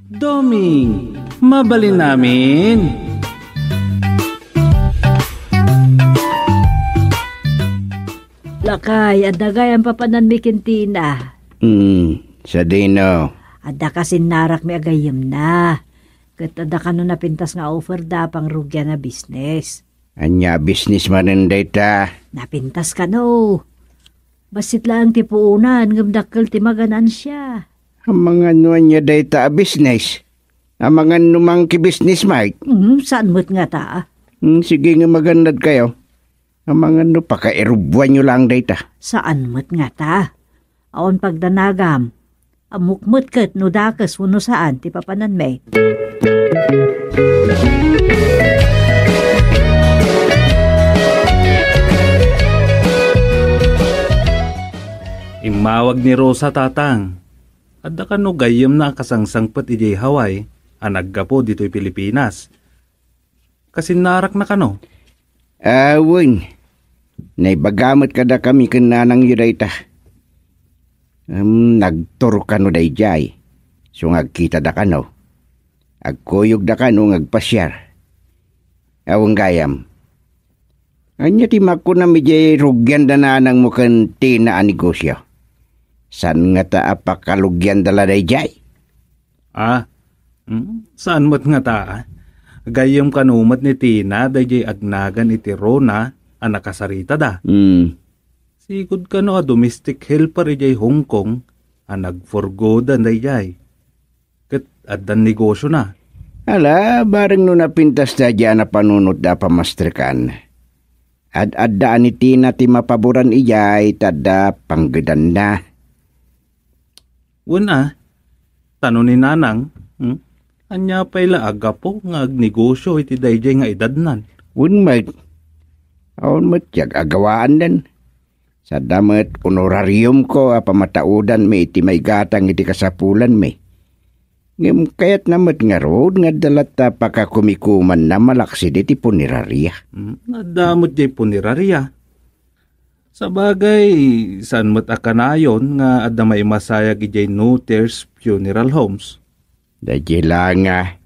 Doming, mabalin namin. Lakay, adagay ang papanan mi kintina. Sa dino. Ada kasin narak mi agayem na. Kat ada ka no napintas nga offer da pang rugya na business. Anya business man data. Napintas ka no. Basit lang ti puunan, ngamdakkel ti maganan siya. Ang mga nya data business. Ang mga numang ki business, Mike. Saan mo't nga ta? Sige nga magandad kayo. Ang mga pakairubuan nyo lang data. Saan mo't nga ta? Aon pagdanagam. Amukmut kat no dakas wano saan ti papanan me. Imawag ni Rosa tatang. Adda ka no gayem na kasangsangpat ijay Hawaii, anagga po dito'y Pilipinas. Kasi narak na ka no? Awin, naibagamot kada kami kananang yurayta. Nagturo ka no dayjay. So ngagkita da ka no. Agkuyog da ka no ngagpasyar. Awang gayam. Anya ti mako na mijay rugyan da nanang mo kan tina a negosyo. San nga ta apakalugyan dala dayjay? Saan mo't nga ta? Gayem kanumat ni Tina dayjay agnagan iti Rona ang nakasarita da. Sigod ka no a domestic helper ijay Hong Kong ang nagforgodan dayjay. Kat adan negosyo na. Ala, bareng no napintas da dyan na panunod da pamastrikan. Ad-addaan ni Tina ti mapaboran ijay tada panggedan na. Una, tanong ni Nanang, anya pa'y aga po nga agnegosyo iti dayjay nga edadnan. Mate, aon mat yag agawaan din. Sa damat honorarium ko pamataudan may iti may gatang iti kasapulan may. Ngem kayat namat nga road nga dalata pakakumikuman na malaksid iti punerarya. Nadamot jay punerarya. Sa bagay, saan mo't akanayon nga adda may masayag ijay Nooters Funeral Homes. Dahil lang nga,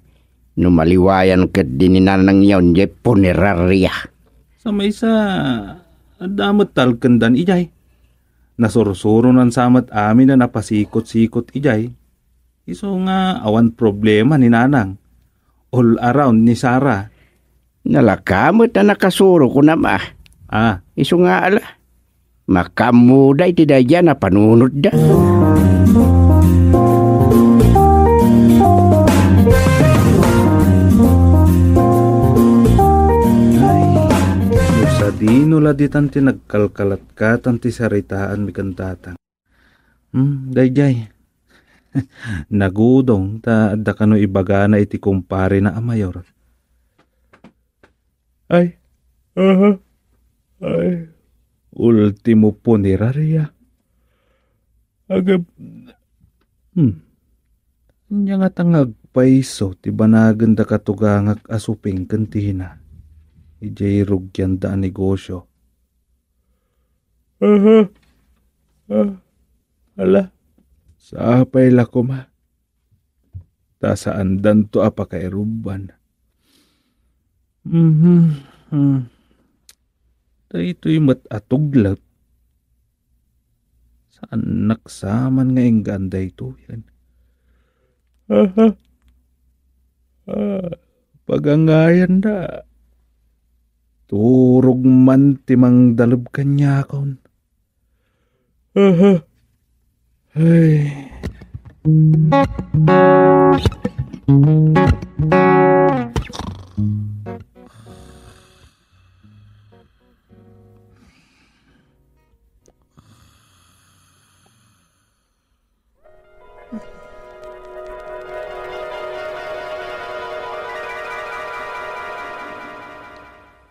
numaliwayan kat dininanang yon jay punerarya. Sa may sa, adamot talkendan ijay. Nasursuro nan samat amin na napasikot-sikot ijay. Iso nga awan problema ni Nanang. All around ni Sarah. Nalakamot na nakasuro ko na ma. Iso nga ala. Makamuday ti daya na panunod da. Sa dino la ditan ti nagkalkalat ka tanti saritaan mi kantatang. Dayjay. Nagudong ta adda kano ibaga na iti kumpare na amayor. Ay. Ultimo punerarya. Agab. Nya nga tangag paiso ti banagan da katugangak asuping kantina. Ijay rugyan da negosyo. Ala. Sapay la ko ma. Ta saan dan to apakairuban. Ito'y matatuglat. Saan naksaman nga yung ganda ito yan? Pagangayan da. Turog man timang dalab kanya kon. Ay.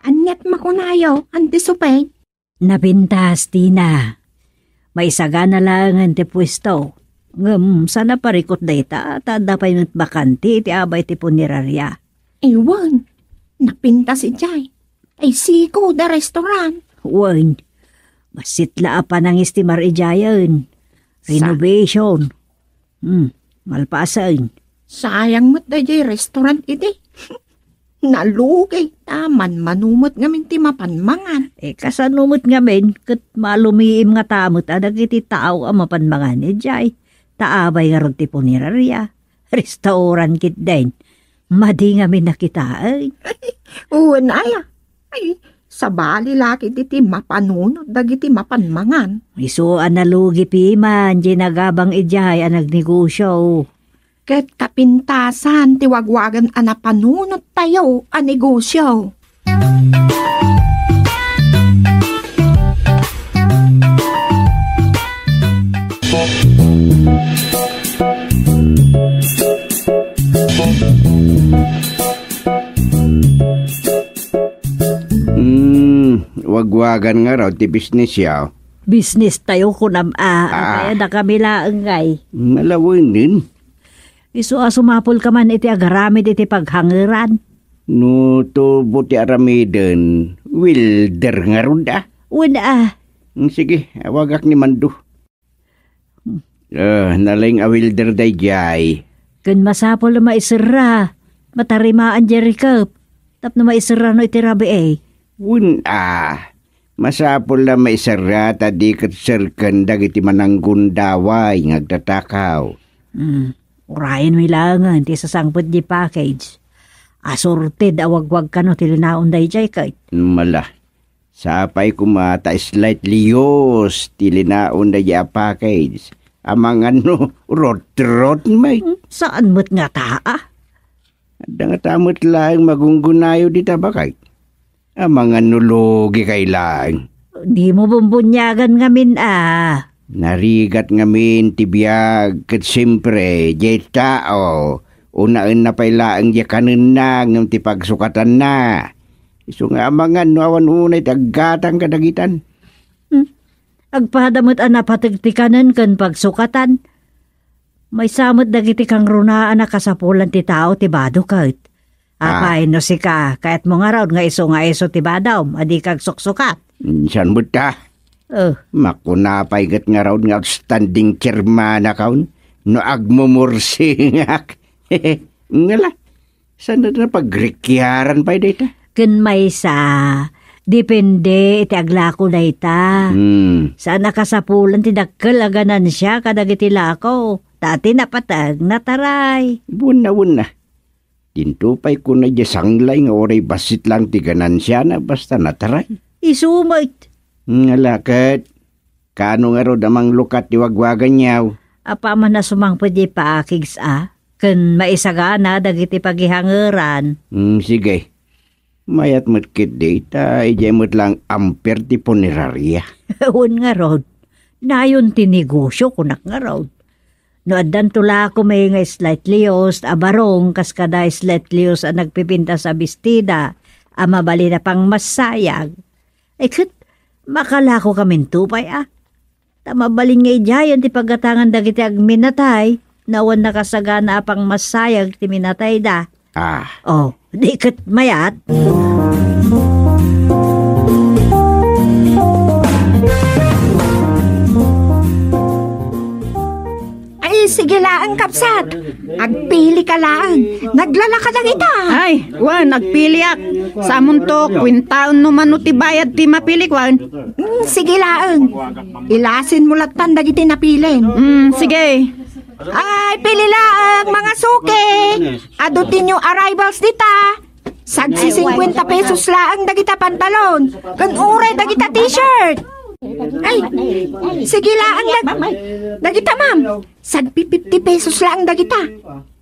Anyat makunayo, antisupay. Napintas, Tina. May sagana lang ang ti pwesto. Sana parikot data, tada pa yung bakanti, ti abay ti punerarya. Ewan, napinta si Jay. Ay siko da restaurant. Wan, masitla pa ng istimar ijayan. Renovation. Malpasan. Sayang mo't dayjay restaurant iti. Nalugay taman manumot ngamin ti mapanmangan. Kasanumot ngamin, kat malumiim nga tamot adag iti tao ang mapanmangan jay. Taabay nga ron ti punirarya. Restaurant kit din. Madi ngamin nakita ay. Uwan aya. Ay, sa bali laki ti mapanunot dagiti mapanmangan. Isu analugi piman, ginagabang ijay ang nagnegosyo. Ket kapintasan ti wagwagan a napanunot tayo a negosyo. Wagwagan nga raw ti business yaw. Business tayo kunam kaya na kami laangay. Malawin din. Isu sumapol ka man iti agaramid iti paghangiran. No to buti aramiden, wilder nga ron da. Una Sige, wagak ni Mando. Naling a wilder day jay. kan masapol na maisira, matarimaan Jericho. Tap na maisira no iti rabi eh. Masapol na maisara tadi kat serken dagiti mananggun daway ngagtatakaw. Urayan mo ilangan ti sasangpot di package. Asorted awagwag ka no tilinaon day jay kait. Mala. Sapay kumata slightly yos tilinaon day package. Amang ano, rot-rot may. Saan mo't nga taa? Ada nga tamot lang magunggunayo di tabakay. Amang ano logi kay lang. Di mo bumbunyagan ngamin Narigat ngamin tibiyag kat siyempre jay tao. Unaan na pailaang di kanin na ng tipagsukatan na. Iso nga amangan no awan unay tagatang kadagitan. Agpadamot napatigtikanan kan pagsukatan. May samot dagiti kang runaan na kasapulan ti tao ti bado kahit. Apay no si ka, kahit mo nga raw nga iso ti badaw, adi kag suksukat. Saan mo ta? Makunapay gat nga raw nga outstanding chairman kaun. No agmumursingak. Ngala, saan na pagrekyaran pa dita? Ken may depende iti aglako dayta. Saan nakasapulan ti dakkel aganan siya kadag iti lako. Dati napatag nataray. Buna. Dintupay ko na di sanglay nga oray basit lang ti ganansya na basta nataray. Isumait. Ngalakat, kano nga ro damang lukat ti wagwagan yaw. Apa man na sumangpod di paakigs ken maisagana dagiti paghihangeran. Sige. Mayat matkit data, ijay mo't lang amper ti punerarya. Un nga rod. Nayon ti negosyo kunak nga rod. No addan tula ko may nga slightly os, abarong kaskada slightly os nagpipinta sa bestida, mabali na pang masayag. Kat, makala ko kamin tupay Tamabalin nga ijayan ti paggatangan dagiti agminatay, nawan nakasagana pang masayag ti minatay da. Di kat mayat. Ay, sige laang kapsat. Agpili ka laang. Naglalaka lang ita. Ay, nagpili ak. Samon to, kwintaon no mano ti bayad ti mapili kwan. Sige laang. Ilasin mo latan dagiti napilin. Sige. Ay, pili laang mga suke. Adutin yung arrivals dita. Sagsi 50 pesos laang dagita pantalon. Kan uray dagita t-shirt. Ay, sige laang dagita ma'am. Sagpi 50 pesos laang dagita.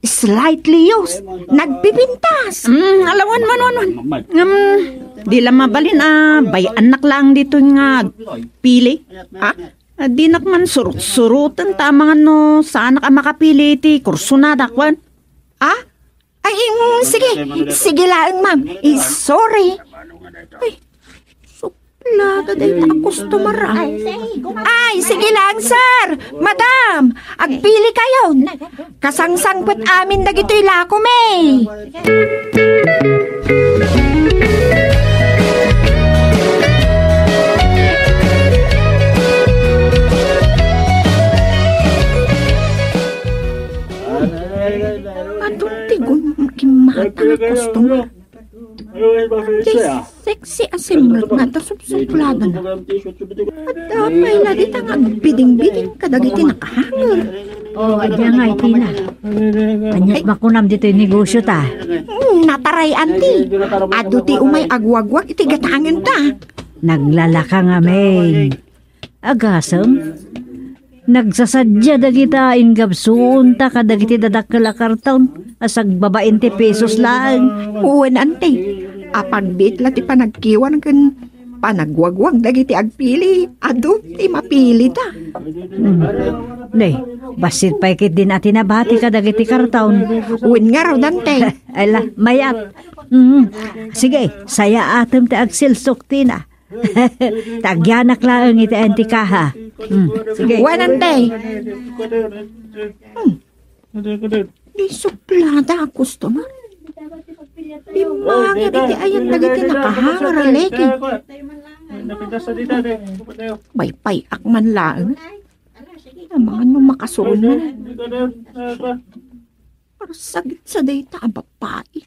Slightly used. Nagpipintas. Alawan man. Di lang mabalin bay anak lang dito nga pili. Di nakman surut-surutan tamang ano saan ka makapili ti kurso na dakwan. Ay, sige lang ma'am. Sorry. Ay, suplada day na customer. Ay, sige lang sir. Madam, agpili kayo. Kasangsangpot amin na gito'y lako may. Adun tigon kimata nga customer. Jay sexy asimrat nga ta subsuplada na. At damay na di ta nga biding-biding kadagiti nakahanger. Adya nga, Tina. Anyat makunam dito yung negosyo ta. Nataray, anti. Ado ti umay agwagwag iti gatangin ta. Naglalaka nga, May. Agasam. Nagsasadya dagita ingabsuon ta kadagiti dadakalakartaon asag babain ti pesos lang. Uwan, anti. Apagbit la ti panagkiwan kan panagwagwag dagiti agpili. Ado ti mapili ta. Nay, basit pa ikit din atin nabati ka dagiti kartaon. Uwan nga raw, dante. Ala, mayat. Sige, saya atem ti agsilsok Tina. Tagyanak lang iti antikaha. Sige. Uwan, ante. Di suplada ang customer. Di mangit iti ayan dagiti nakahangar aleki. Baypay akman lang. Ang mga nung makasurun mo. Para sagit sa data ang babae.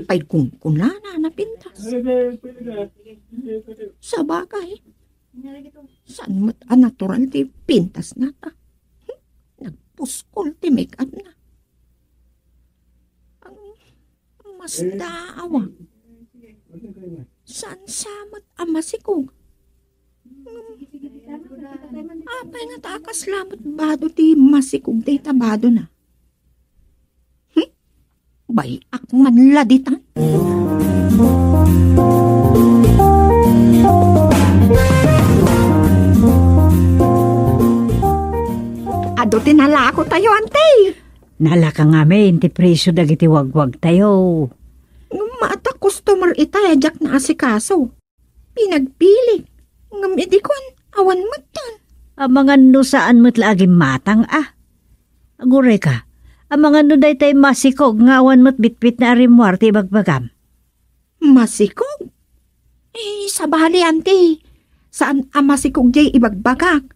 Pay kung kunana na pintas. Sa bagay. Saan mo't natural di pintas nata. Nagpuskol ti make-up na. Ang mas daawa. Saan samot ang masikog? Apay nga takas lamot bado ti masikog day tabado na. Bay akman laditan. Ado tinala ako tayo, ante. Nalaka nga, May, inti presyo dagiti wagwag tayo. Mata customer itayajak na asikaso. Pinagpili. Ngamidikon, awan matan. Ang mga no saan mo't lagi matang Agure ka, ang mga no day tayo masikog ngawan mo't bitbit na arimwar ti bagbagam. Masikog? Sa bali, ante. Saan ang masikog jay ibagbagak?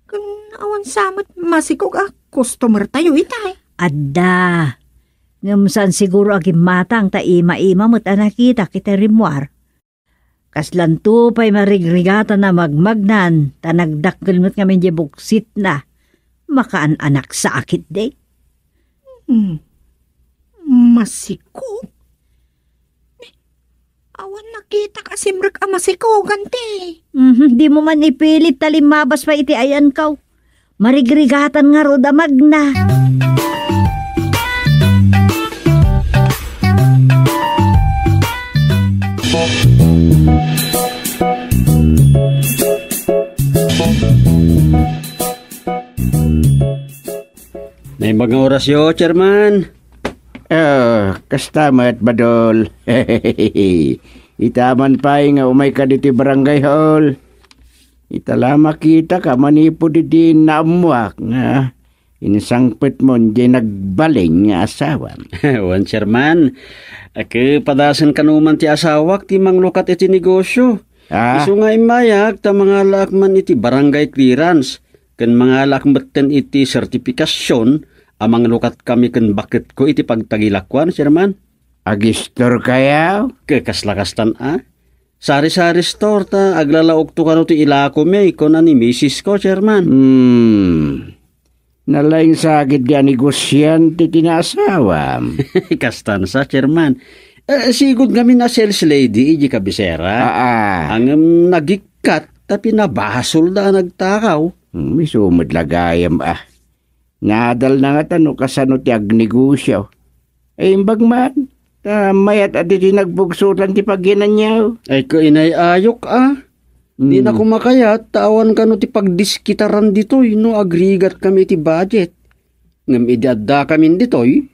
Kung awan samot masikog customer tayo itay. Adda, ngam saan siguro agi matang ta ima-ima mo't anakita kita rimwar. Kaslanto pa'y marigrigata na magmagnan, ta nagdakkel mo't kami di buksit na. Makaan anak sa akit de. Masikog? Awan nakita ka simrek ang masikog, ante. Di mo man ipilit talimabas pa iti ayan kaw. Marigrigatan nga ro damag na. May mga orasyo, Chairman. Kastamat, Badol. Itaman pa nga umay ka diti barangay hall. Italama kita ka manipo diti naamuak nga. Inisangpit mo di nagbaling nga asawa. Wan, Chairman. Ako padasan kanuman ti asawak ti manglukat iti negosyo. Isu nga imayag ta mga lakman iti barangay clearance. Kan mga lakmatan iti sertifikasyon, amang lukat kami kan bakit ko iti pagtagilakwan, Chairman. Agistor kaya? Kakaslakastan Sari-sari store ta, aglalaok to kano ti ilako may ko na ni Mrs. ko, Chairman. Nalaing sagid ga negosyan ti tinasawa. Kastan sa, Chairman. Sigod kami na sales lady, iji kabisera. Ang nagikat, tapi nabasol da nagtakaw. May sumod lagayam Nadal na nga tano kasano ti agnegosyo. Imbag man, mayat at iti nagbugsutan ti pagginan niya. Ay ko inayayok Di na kumakayat, tawan ka no ti pagdiskitaran ditoy, no agrigat kami ti budget. Ngam idadda kami ditoy,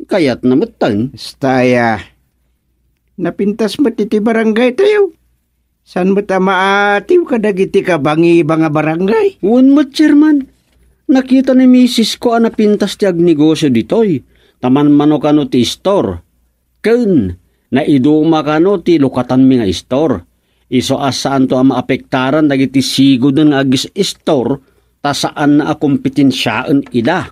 kayat na matan. Staya, napintas mo ti barangay tayo. San mo maatiw ka dagiti ka bangi nga barangay? Uwan mo, Chairman. Nakita ni Mrs. ko napintas ti agnegosyo ditoy. Taman mano ka no ti store. Kun, naiduma ka no ti lukatan mi nga store. Iso asaan to ang maapektaran dagiti sigod ng agis store ta saan na akumpitensyaan ila.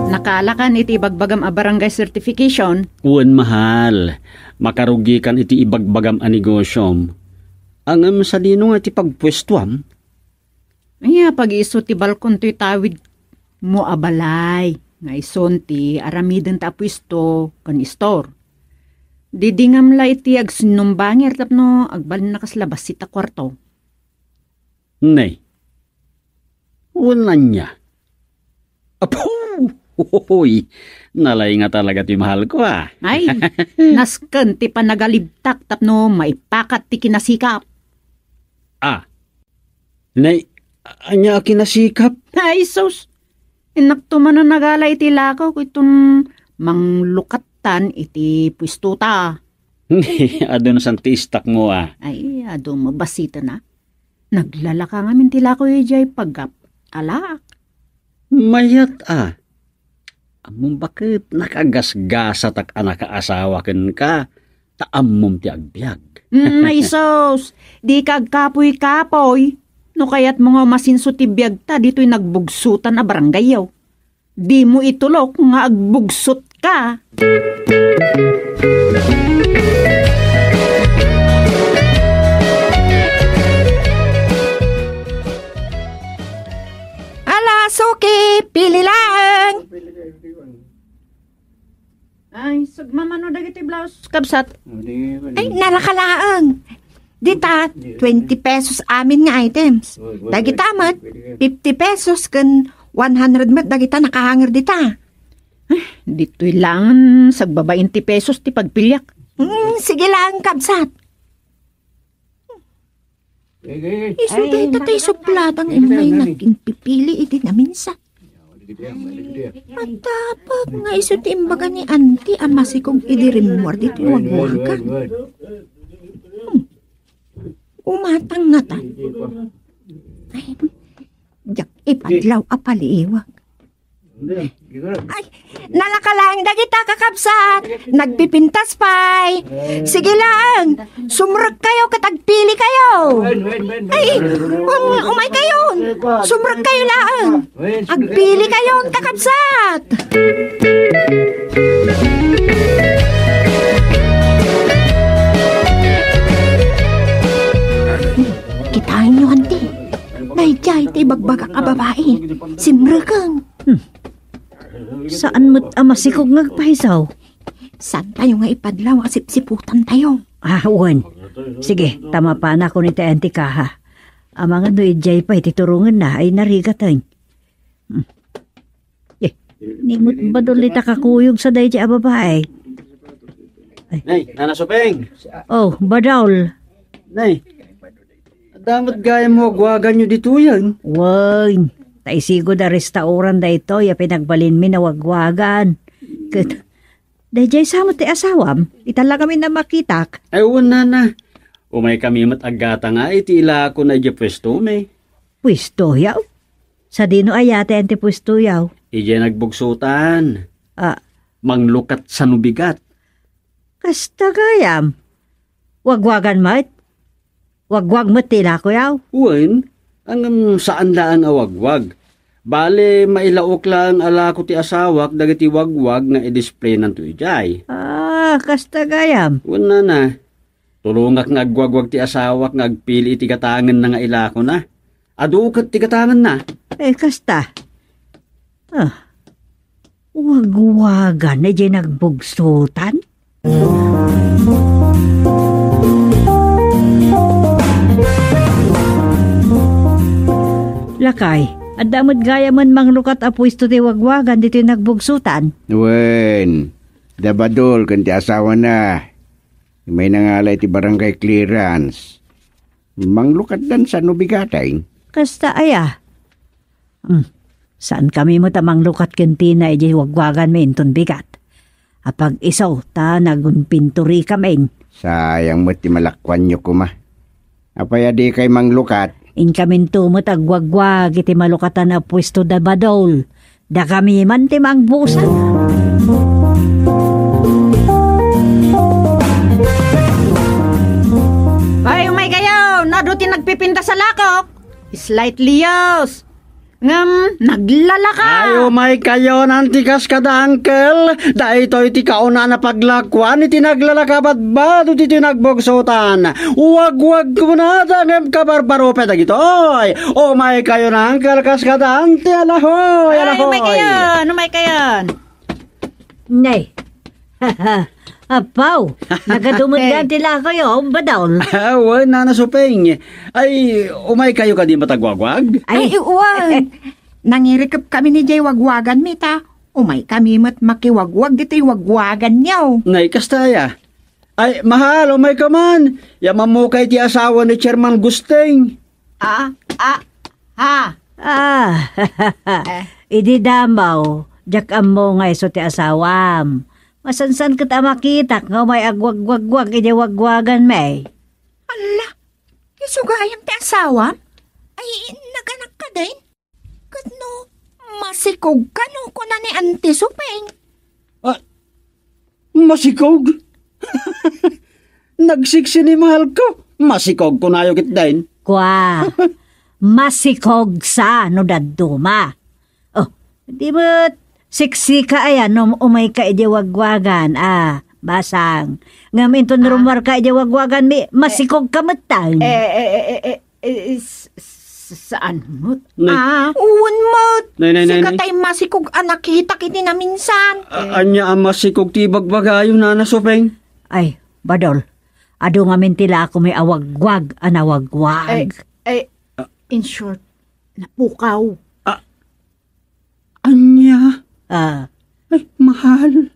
Nakalakan iti ibagbagam a barangay certification. Uwan mahal, makarugi kan iti ibagbagam a negosyom. Ang sa dino nga iti pagpwestuam. Ay, pag-iso ti balkon to'y tawid mo abalay. Nga ison ti aramiden ta pwesto kan store. Didingam la iti ag sinumbangir tapno agbalin na kaslabas sita kwarto. Nay, wala niya. Apo! Hoy, nalay nga talaga ti mahal ko ah. Ay, nasken ti panagalibtak tapno maipakat ti kinasikap. Ah, nay, anya kinasikap? Ay, sus. Inaktuman na nagala iti lakaw ko itong manglukatan iti pwistuta. Ado na sang tistak mo ah. Ay, ado mabasita na. Naglalaka nga min tila ko jay pagap. Alak. Mayat ah. Among bakit nakagasgasa tak anak kaasawa ken ka, taamom ti agbyag. Ay, sos. Di kagkapoy-kapoy. No kaya't mga masinso ti biyag ta, dito'y nagbugsutan na baranggayaw. Di mo itulok nga agbugsut ka. Ala, suki, pili lang. Ay, sugmamano dagiti blouse kabsat. Ay, nalakalaang. Dita, 20 pesos amin nga items. Dagita mat, 50 pesos kan 100 mat dagita nakahanger dita. Dito'y langan sagbaba 20 pesos ti pagpilyak. Sige lang, kabsat. Iso dito tayo suplatang imay naging pipili iti na minsan. Matapag nga iso ti imbaga ni auntie amasi kong idirimwar dito yung wagwagan. Umatang nga tan. Ay, jak ipadlaw apaliiwag. Ay, nalakalang dagita kakabsat. Nagpipintas pay. Sige lang. Sumrag kayo katagpili kayo. Ay, umay kayo. Sumrag kayo lang. Agpili kayo kakabsat. Kitain nyo, auntie. Naijay, ti bagbagak a babae. Simrakang. Saan mo't amasikog ngagpahisaw? Saan tayo nga ipadlaw asipsiputan tayo? Uwan. Sige, tama pa na ko ni Auntie Kaha. Ang mga doijay pa ititurungan na ay narigatan. Nimot ba dolita kakuyog sa dayjay a babae? Nay, nanasupeng. Oh, badawl. Nay, damat gaya mo agwagan nyo dito yan. Wan, taisigo da restauran da ito, ya pinagbalin mi na wagwagan. Dayjay sa mo ti asawam, itala kami na makitak. Ay, wala na. Umay kami matagata nga, itila ako na dya pwesto, may. Pwesto yaw? Sa dino ayate ante pwesto yaw? Ija nagbugsutan. Ah, Manglukat sa nubigat. kasta gayam. Wagwagan mat? Wagwag mo tila ko yaw? Uwan, ang saan laan awagwag. Bale, mailaok lang ala ko ti asawak dagiti wagwag nga i-display ng tuyjay. Ah, kasta gayam. Wala na. Tulungak nga agwagwag ti asawak nga agpili ti katangan na nga ilako na. Adukat ti katangan na. Kasta. Wagwagan na dyan nagbugsutan? Lakay, at damod gaya man manglukat a pwesto ti wagwagan dito nagbugsutan. Wen, dabadol kan ti asawa na. May nangalay ti barangay clearance. Manglukat dan sa nubigatay. Kasta aya. Saan kami mo tamang lukat kentina iji wagwagan may inton bigat. Apag isaw ta nagunpinturi kami. Sayang mo ti malakwan nyo kuma. Apaya di kay manglukat. In kami tumot agwagwag iti malukatan na pwesto da badol. Da kami man ti mangbusan. Ay, umay kayo! sa lakok. Slightly yos. Naglalaka. Ay, umay kayo ng tikas kada, uncle. Da ito iti kauna na paglakwan, iti naglalakabat ba, iti nagbogsotan. Wag ko na, dangem kabarbaro pedagito. Oy, umay kayo na, uncle, kas kada, anti, alahoy, alahoy. Umay kayon. Nay. Apaw, nagadumod tila kayo, badol. Awan, nanasuping. Ay, umay kayo ka di matagwagwag? Ay, uwan. Nangirikap kami ni Jay wagwagan, mita. Umay kami mat makiwagwag dito'y wagwagan niyaw. Nay, kastaya. Ay, mahal, umay ka man. Yaman mo kay ti asawa ni Chairman Gusteng. Idi damaw, jak mo nga iso ti asawam. Masansan kita makita nga may agwag-wag-wag iti wagwagan may. Ala, isugayam ti asawa? Ay, naganak ka din? Kano, masikog ka no ko na ni Auntie Supeng. Masikog? Nagsiksi ni mahal ko. Masikog ko na yukit din. Kwa, masikog sa no daduma. Oh, di ba siksi ka ayan no umay ka iti wagwagan, basang. Ngaminton rumar ka iti wagwagan mi, masikog ka matang. Saan mo? Uwan mo. Nay. Sikatay masikog nakita kiti na minsan. Anya ang masikog ti bagbagayo na nasupeng? Ay, badol. Ado nga mintila ako may awagwag, anawagwag. In short, napukaw. Anya? Ay, mahal.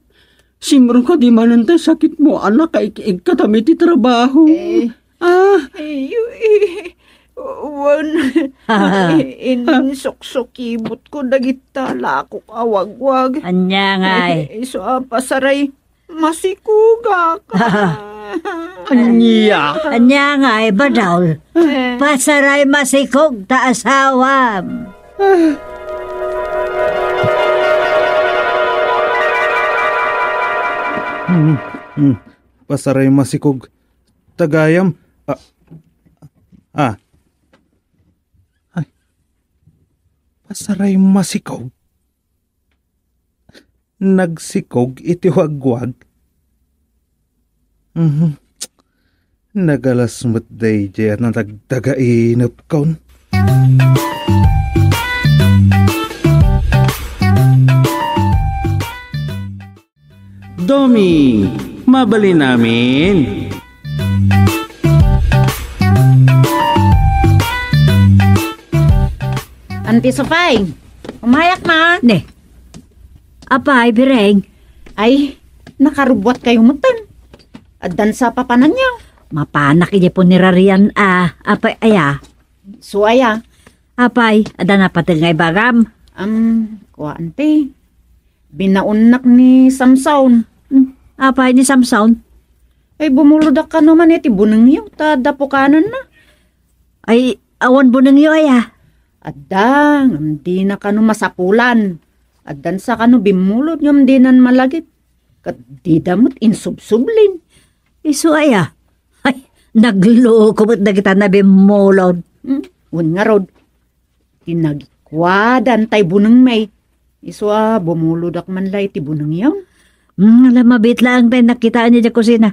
Simro ka di mananta sakit mo, anak, kaikiig ka tami ti trabaho. Insuksukibot ko dagita lakok awagwag. anya nga So, pasaray, masikuga ka. Anya nga badol. Pasaray masikog ta asawam. Pasaray masikog. Tagayam. Ay. Pasaray masikog. Nagsikog iti wagwag. Nagalasmat day at natagdagainap kaun. Domi, mabali namin. Auntie Supay, umayak ma. Ne. Apay, bireng. Ay, nakarubot kayo mutan. Adan sa papanan niyo. Mapanak iti po nirarian apay aya. So aya. Apay, ada na patengay bagam. Auntie. Binaunak ni Samson. Apay ni Samson. Ay, bumuludak ka naman iti bunang iyo. Tadapukanan na. Ay, awan bunang iyo aya. Adang, di na kano masapulan. Adan sa kano bimulod yung dinan malagit. Kat di damot insubsublin. Isu aya. Ay, nagloko mo't na kita na bimulod. Un nga rod. Tinagkwadan tay bunang may. Isu bumulod ak man lay ti bunang yaw. Alam, mabit lang tayo nakitaan niya dyan kusina.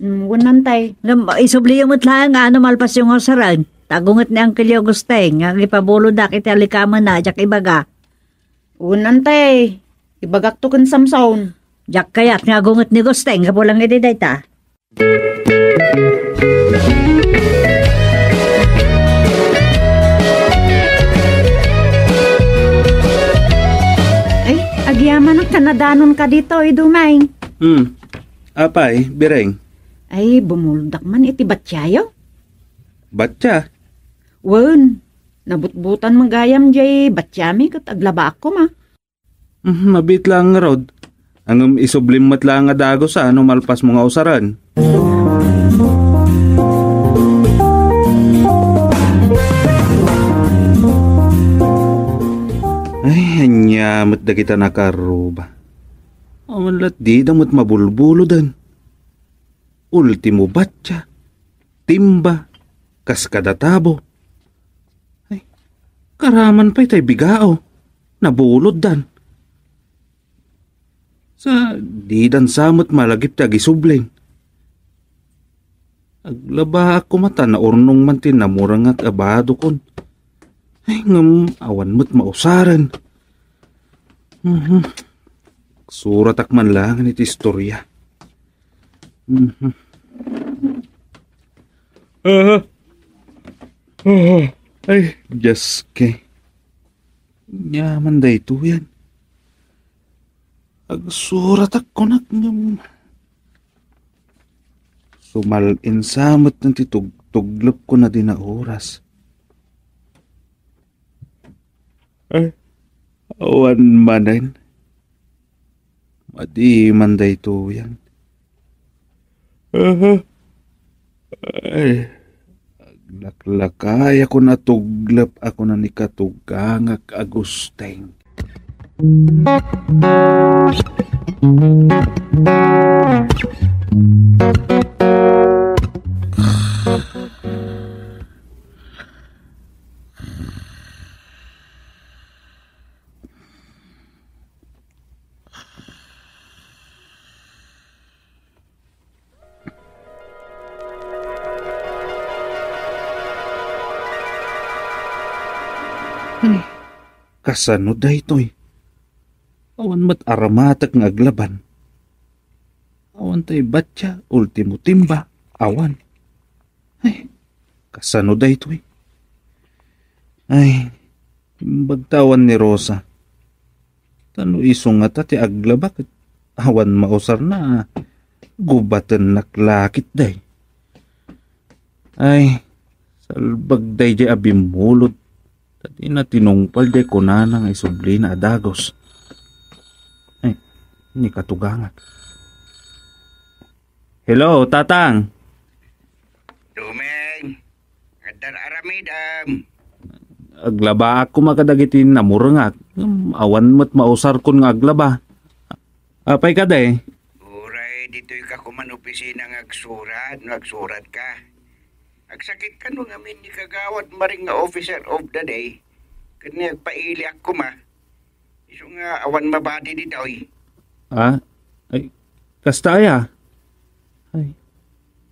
Wanan tay. Isubliyo mo't lang malpas yung osaran. Tagungat ni Uncle Augusteng, ang ipabulo da kita likaman na, jak ibaga. Unan tay, ibagak to kan Samson. Jak kayat nga gungat ni Gusteng, kapulang ediday ta. Ay, agyaman ang kanadanon ka dito, idumay. Apay, bireng. Ay, bumuldak man iti batyayo. Batya? Wen, nabutbutan manggayam jay batyami kat aglaba ako ma. Mabit lang nga rod. Ang isublimmat lang nga dago sa malpas mga usaran. Ay, hanyamot da kita nakaruba. Amalat di damot mabulbulo dan. Ultimo batya, timba, kaskadatabo, Karaman pa'y tay bigao. Nabulod dan. Sa di dan samot malagip ti agisubling. Aglaba ako mata na ornong man tinamurang at abado kon. Ay ngam awan mo't mausaran. Surat akman lang iti istorya. Ay, Diyos ke. Yaman da ito yan. Agsurat ako ngam. Sumalin samot ng titugtuglop ko na din na oras. Ay, awan manan. Madi man da ito yan. Ay, aglaklakay ako na tuglap ako na ni katugangak Agusteng. Kasano da ito'y? Awan mat aramatak ng aglaban. Awan tay batya, ultimo timba, awan. Ay, kasano da ito'y? Ay, bagtawan ni Rosa. Tano isungat at aglabak at awan mausar na gubatan naklakit day. Ay, salbag day di abimulot. Tadi na tinungpal day kunana nga isubli na adagos. Ay, ni katugangan. Hello, Tatang. Tumeng, adar aramidam. Aglaba ako makadagitin na murangak. Awan mo't mausar kun nga aglaba. Apay ka day? Uray, dito'y ka kuman opisina ng agsurat ka. Agsakit ka nung amin ni kagawad maring nga officer of the day. Kanya paili ako ma. Iso nga awan mabadi dito eh. Ay, kasta aya. Ay,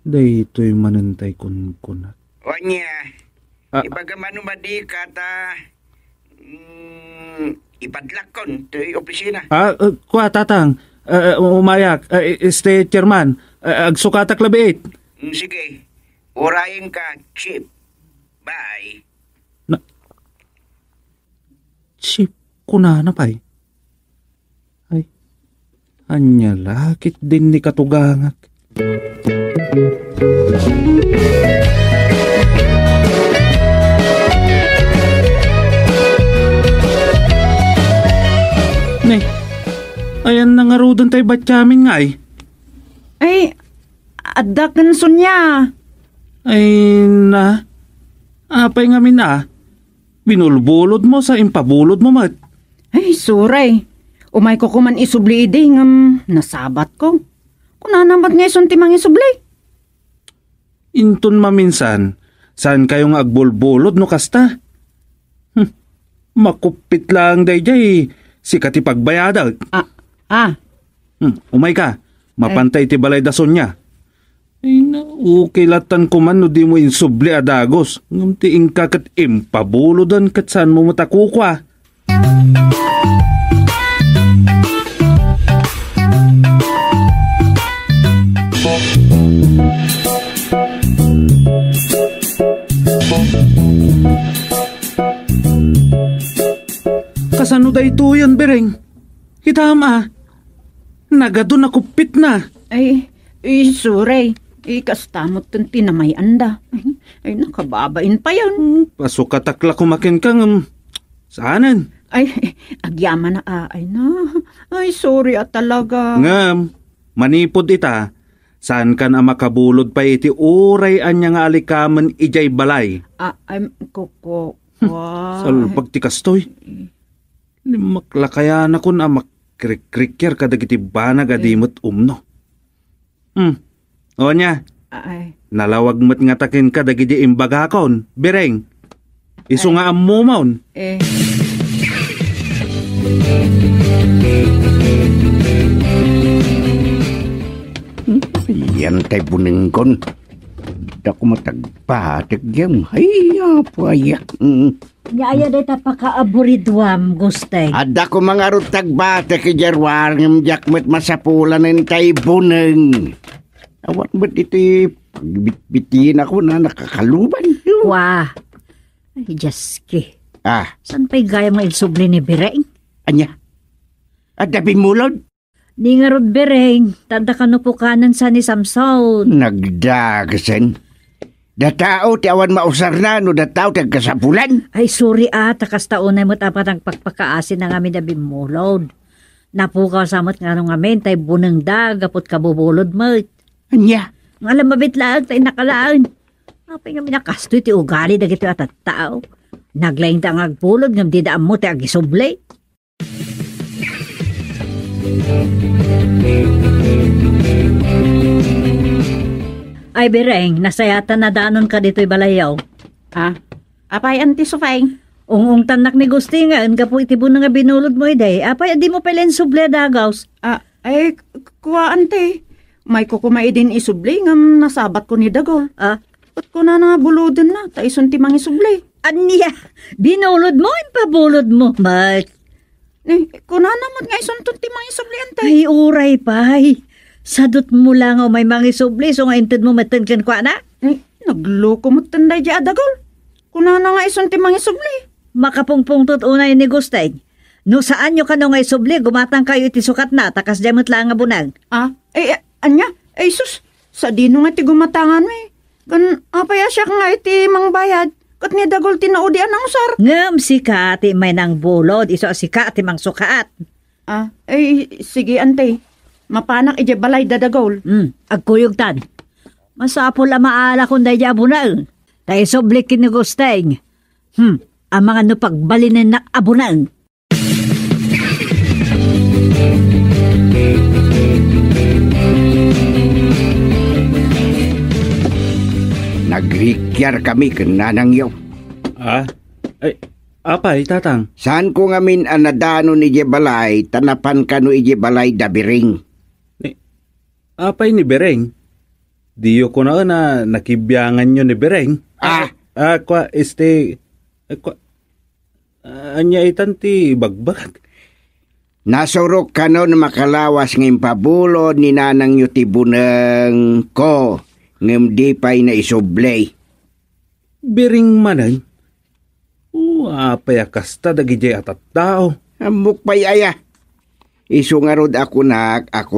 dayto'y manantay kun. O niya, ibaga manumadi ka ta, ipadlak kon to'y opisina. Kuha Tatang, umayak, stay chairman, agsukatak labiit. Sige. Urayin ka, Chip. Bye. Chip, kunana pa'y. Ay, anya lakit din ni katugangak. Ne, ayan na nga rodon tayo batyamin nga eh. Ay, adakan sunya. Ay na, apay nga mina, binulbulod mo sa impabulod mo mat. Ay, suray. Umay ko kuman isubli ide ngam nasabat ko. Kunanamat nga isun timang isubli. Inton maminsan, saan kayong agbulbulod no kasta? Makupit lang dayjay, sikat ipagbayada. Umay ka, mapantay ti balay dason niya. Ay na, ukilatan ko man no di mo insubli adagos. Nguntiin ka kat impabulodan kat saan mo matakukwa. Kasano da ito yan, Bereng? Hitama. Nagadun ako pit na. Ay, suray. Kastamot tong tinamayan da. Ay, nakababain pa yan. Pasukatakla kumakin kang saanan. Ay, agyaman na ay na. Ay, sorry talaga. Ngam, manipod ita. Saan ka na makabulod pa iti uray anya nga alikaman ijay balay? Ay, kuko. Salpag ti kastoy. Maklakayan ako na makrikrikyer kadagiti banag adimot umno. O niya, ay. nalawag mo't nga takin ka dagiti imbagakon, Bereng. Iso nga ammo maun. Yan tay buningkon. Dako matagpatik yung haya po aya. Nyaya day tapaka-aburidwam, gustay. Ada ko mga rutag bate ki jarwar ng jakmet masapulan ng tay buneng. Awat ba't iti bitin ako na nakakaluban? Wah, ay jaski. San pa'y gaya mga isubli ni Bereng? Anya? Ada bimulod? Di nga rod Bereng, tanda ka no po kanan sa ni Samson. Nagdagasan. Datao ti awan mausar na no datao ti kasapulan. Ay sorry takas taunay mo't apat ang pagpakaasin na ngamin na bimulod. Napukaw samot nga nung ngamin, tay bunang dagapot kabubulod mo. Anya? Nga alam mabitlaan, tay nakalaan. Apay nga minakasto iti ugali dagito at tao. Naglaing ta ang agpulod ngam di daan mo tay agisublay. Ay Bereng, nasayatan na danon ka dito'y balayaw. Apay anti Sufay? Ung tanak ni Gusti nga, ang gapo itibo na nga binulod mo iday. Apay, di mo pala suble dagaws. Ay, kuwa ante. May kukumay din isubli ngam nasabat ko ni Dagol. Ba't ko na bulodin na, taison timang isubli. Aniya, binulod mo, impabulod mo, Mark. Kuna naman nga ison timang isubli ante. Ay, uray pay. Sadot mo lang o may mga isubli, so nga intid mo matankan kwa na? Nagloko mo tanday di Dagol. Kuna na nga ison timang isubli. Makapungpungtot unay ni Gustay. No saan nyo ka no nga isubli, gumatang kayo iti sukat na, takas demot lang nga bunag. Anya? Sus, sa dino nga ti gumatangan mo Gan, apaya siya nga iti mang bayad. Kat ni Dagol tinaudian ang usar. Ngam si Kati may nang bulod, iso si Kati mang sukaat. Sige ante. Mapanak ije balay da Dagol. Agkuyog tan. Masapol ang maala kung dahi abunang. Tayo soblikin ni Gusteng. Ang mga nupagbalinin na abunang. Nagrikyar kami kananang yaw. Ay, apay, tatang. Saan ko ngamin anadano ni Jebalay, tanapan ka no Jebalay dabiring. Apay ni Bereng. Diyo ko na nakibyangan nyo ni Bereng. Anya itanti bagbag. Nasurok ka no na makalawas ng pabulod ni nanang yutibunang ko. Ngam di pa'y na isublay. Bereng manan. Apay akasta dagijay atat tao. Amok pa'y aya. Isu nga rod ako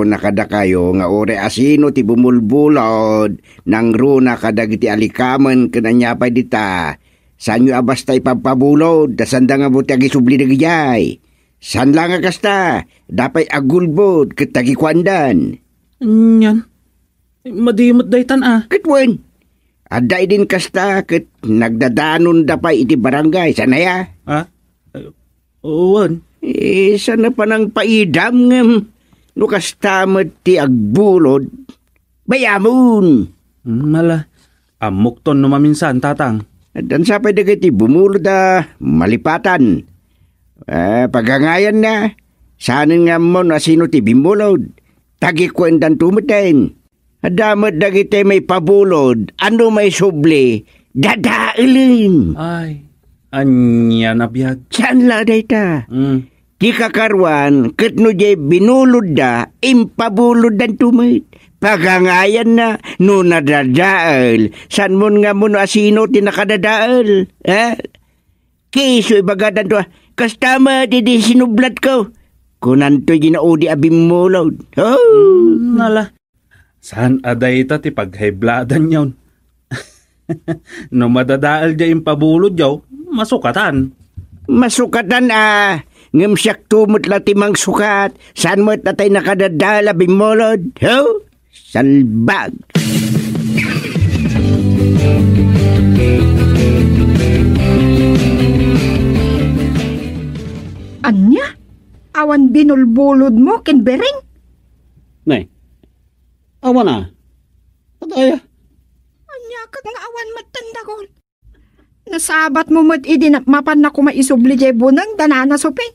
nakadakayo nga ore asino ti bumulbulod nang runa kadagiti alikaman kananya pa dita. Sanyo abas tay pampabulod dasanda nga buti agisubli na gijay. San lang nga kasta dapay agulbod katagikwandan. Nyan. Madimot daytan Kitwen. Aday din kasta kat nagdadanon dapay iti barangay. Sanaya? Uwan. Sana pa nang paidam ngam. Nukastamat ti agbulod. Bayamon. Mala. Amok ton numaminsan, tatang. Dan sapay dagiti bumulod malipatan. Pagangayan na. Sanin nga mo na sino ti bimulod. Tagikwendan tumuten. Adamat dagiti may pabulod. Ano may subli. Dadailin. Ay. Anya na biyag. Saan la dayta? Di kakarwan, kat no jay binulod da, impabulod dan tumit. Pagangayan na, no nadadaal. San mo nga mo no asino tinakadadaal? Kiso ibagadan to, kastama di sinublat ko. Kunan to ginaudi abimulod. Nala. Saan aday ita ti paghebladan yawn? No madadaal jay impabulod yaw, masukatan. Masukatan ngam siyak tumot latimang sukat. Saan mo't natay nakadadala bimolod? Salbag. Anya? Awan binulbulod mo, kinbering? Nay, awan na. Pataya. Anya kag nga awan matandagol. Nasabat mo mo't idi na mapan na kumaisubli jay bunang danana supin.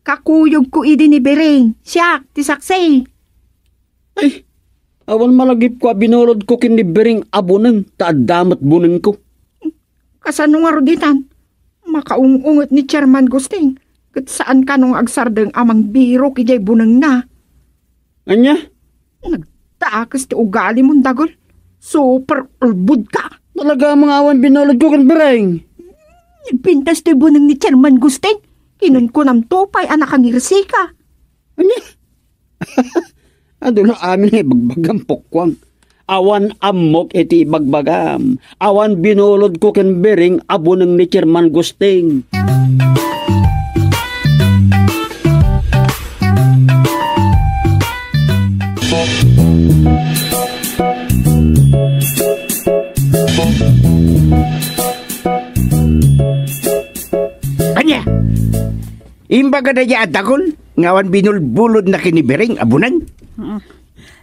Kakuyog ko idi ni Bering. Siyak, ti saksay. Ay, awan malagip ko binulod ko kinibering abunang taadamat bunang ko. Kasano nga roditan? Makaungungot ni Chairman Gusting. Kat saan ka nung agsardeng amang biro kijay bunang na? Anya? Nagtaakas ti ugali mong dagol. Super ulbud ka. Talaga mga awan binulod ko kinibering. Pintas ti bunang ni Chairman Gusting. Kinan ko ng tupay anak ang irsika. Anya? Ado na amin nga bagbagam pokwang. Awan amok iti bagbagam. Awan binulod ko kinibering abunang ni Chairman Gusting. Anya? Imbaga na ya adakol, ngawan binulbulod na kinibering abunan.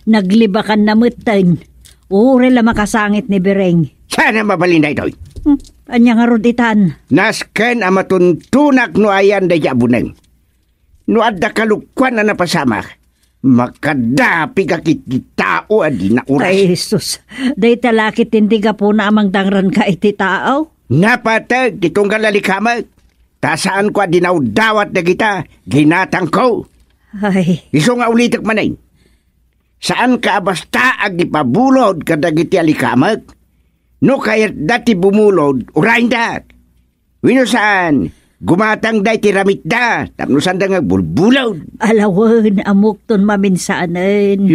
Naglibakan na mutan. Uri la makasangit ni Bereng. Sana mabalin na ito. Anya nga roditan. Nasken amatuntunak no ayan da ya abunan. No adda kalukwan na napasama. Makadapi kakit tao adi na oras. Ay, Jesus. Day talakit hindi ka po na amang dangran ka iti tao. Napatag, itong kalalikamag. Tasaan ko adinaw dawat na kita, ginatang ko. Ay, Iso nga ulitak manay. Saan ka basta ag ipabulod kadagiti alikamag? No kayat dati bumulod, urain da. Wino saan? Gumatang day tiramit da, tapno saan da nga bulbulod. alawan, amok ton maminsanan.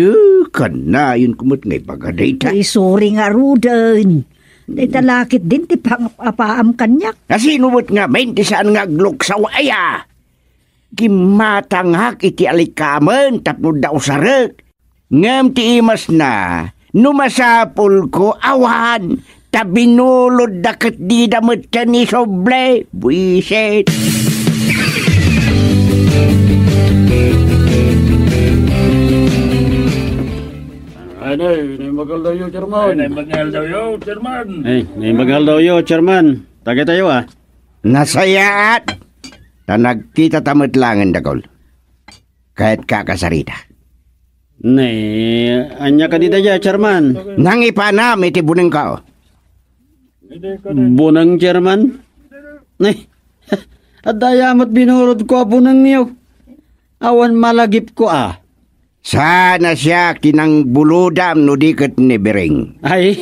Kana yun kumot ngay pagaday ta. Ay, sorry nga rudan. Day talakit din ti pang-apaam kanyak. Kasi numot nga main ti saan nga glok sa waya. Gimatanghak iti alikaman tapno daw sarek. Ngam ti imas na, numasapol ko awan, tabinulod dakat di damot ka ni soble, buisit. Naimagal daw yo, Chairman. Tagay tayo ah. Nasayaat, ta nagkita tamot langan dagol. Kahit kakasarita. Anya ka dita dya, Chairman. Nang ipanam iti buneng ka. Bunang, Chairman. At dayamat binurod ko bunang niyo. Awan malagip ko ah. Sana siya kinang buludam no diket ni Bering. Ay,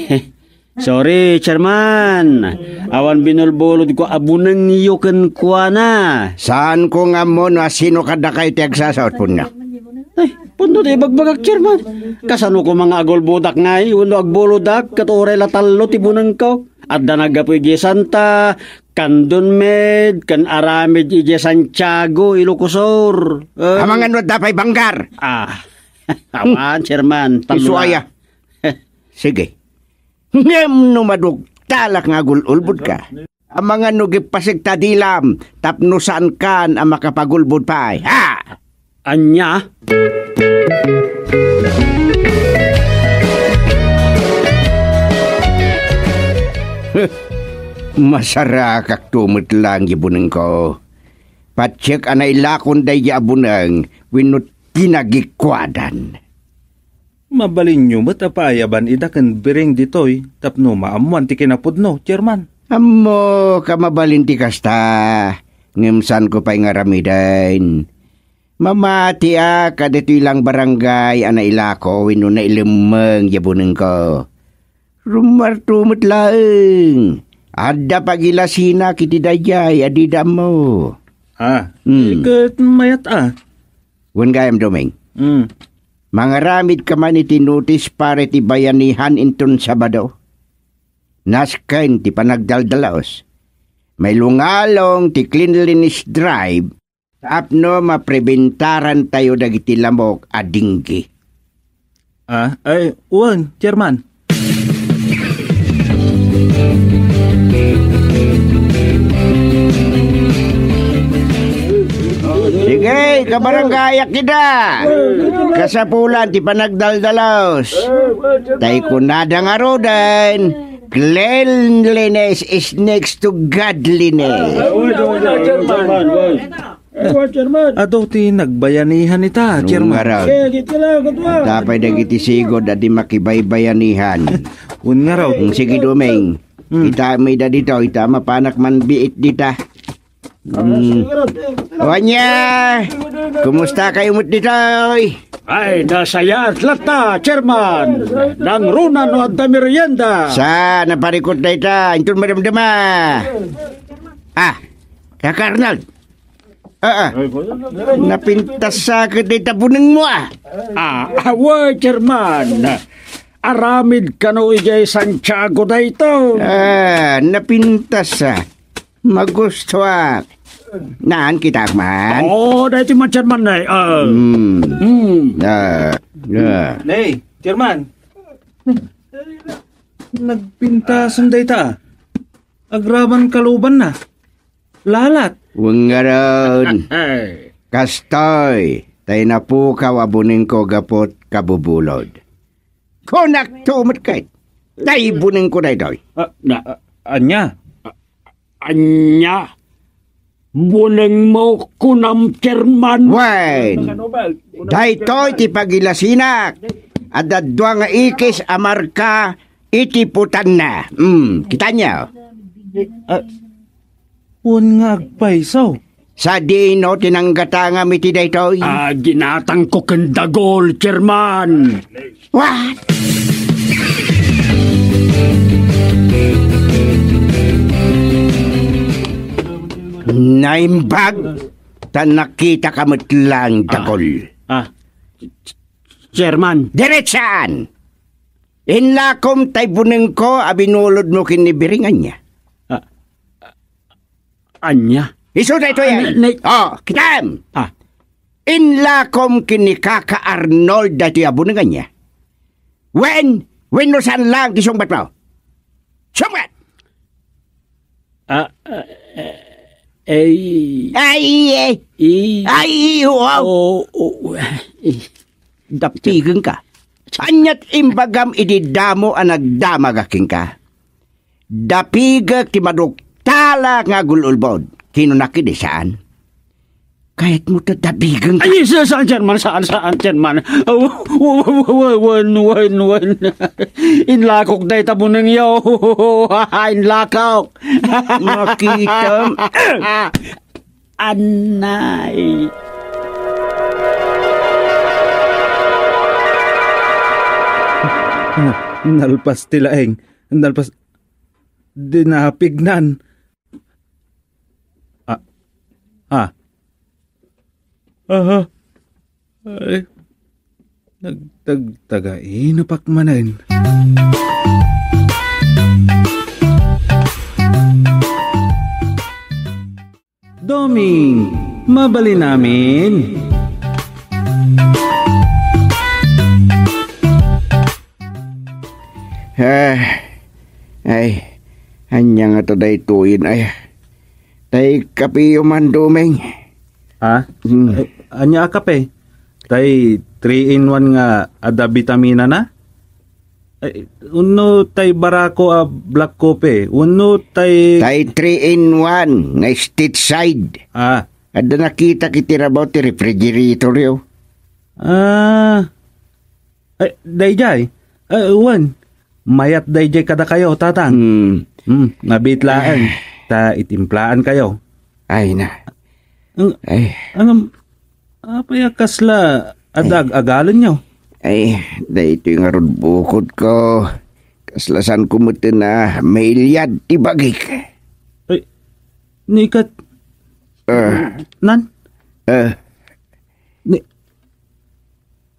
sorry, Chairman. Awan binulbulod ko abunang niyo kan kuha na. Saan ko nga mo na sino kada kayo tiagsasaot po na? Ay, punto tayo bagbagak, Chairman. Kasano ko mga agol budak nga uno agbuludak, katuray latalo tibunang ko. At danagapoy ije Santa, kandun med, kan aramid ije Santiago, Ilocosur. Amang ano dapay banggar. Awan, Chairman. Isuaya. Sige. Ngem no madugtalak nga gululbud ka. Ang mga nugipasig tadilam, tapno saan kan ang makapagulbud pa ay. Ha! Anya? Masarakak tumot lang yabunang ko. Patsik anay lakon day yabunang winut kinagikwadan. Mabalin nyo matapayaban idakan Bereng ditoy tapno maamuan ti kinapudno, Chairman. Amo kamabalin ti kasta. Ngimsan ko pa'y nga ramidain. Mamati kadito ilang barangay anay lako wino na ilimang yabunang ko. Rumartumot lang. Adda pagilasina kiti dayay adida mo. Ikat mayat Wan gayam doming. Mga ramid ka man iti notice pare ti bayanihan inton Sabado. Nasken ti panagdaldalaos. May lungalong ti cleanliness drive. Tapno maprebentaran tayo dagiti lamok adinggi. Uwan, Chairman. Sige, kabaranggayak kita. Kasapulan ti panagdaldalaos. Tay kunada nga rodan. Cleanliness is next to godliness. Ado ti nagbayanihan ita, Chairman. Dapat dagiti sigod at di makibaybayanihan. Un nga raw. Sige, Dumeng. Ita may da dito, ita mapanak man biit dita. Wanya! Kumusta kayo mo't dito? Ay, nasaya at lata, Chairman. Nang runa no at merienda. Sa naparikot na ita, intun madamdama. Kaka Arnold. Napintas sa kadita buneng mo Awa, Chairman. Aramid ka no ijay Santiago na ito. Napintas magusto Naan kita man? Dahil man, Chairman na Nay, Chairman. Nagpintasan da ita. Agraban kaluban na. Lalat. Wangaron. Kastoy. Tay na po kawabunin ko gapot kabubulod. Konak tumot kahit. Tay bunin ko na ito. Anya? Anya? Buning mo kunam, Chairman. Wen. Daytoy ti pagilasinak. At dadwa nga ikis amarka itiputan na. Kita niya. Un nga agpaisaw. Sa dino tinanggata nga miti daytoy. Ginatang ko kendagol, Chairman. What? Naimbag tan nakita kamot lang dagol. Chairman. Diretsaan! Inlakom tay buneng ko abinulod mo kinibiringan niya. Anya? Iso na ito yan. Kitam! Inlakom kini Kaka Arnold dati abunengan niya. When no san lang di sungbat mo? Sungbat! Daptigan ka. Anyat imbagam ididamo ang nagdamagaking ka. Dapigak ti maduktala nga gululbod. Kinunaki di saan? Kahit mo tadabigan ka. Ay, saan, Chairman? Saan, Chairman? Wan. Inlakok na itabo ng iyo. Inlakok. Nakita. Anay. Nalpas tilaeng. Nalpas. Dinapignan. Ay. Nagtagtagain na pakmanan. Doming, mabali namin. Hanya nga to day tuin ay. Tay kapiyo man Doming. Anya kape? Tay 3-in-1 nga ada vitamina na? Uno tay barako black coffee. Uno tay 3-in-1 nga state side. Ada nakita kitirabaw ti refrigerator yo. Dayjay. Wan. Mayat dayjay kada kayo, tatang. Nabitlaan. Ta itimplaan kayo. Ay na. Payakas la adag-agalan nyo. Dahito yung arod bukod ko. Kaslasan ko mo na mailiad tibagik. Nikat. Nan?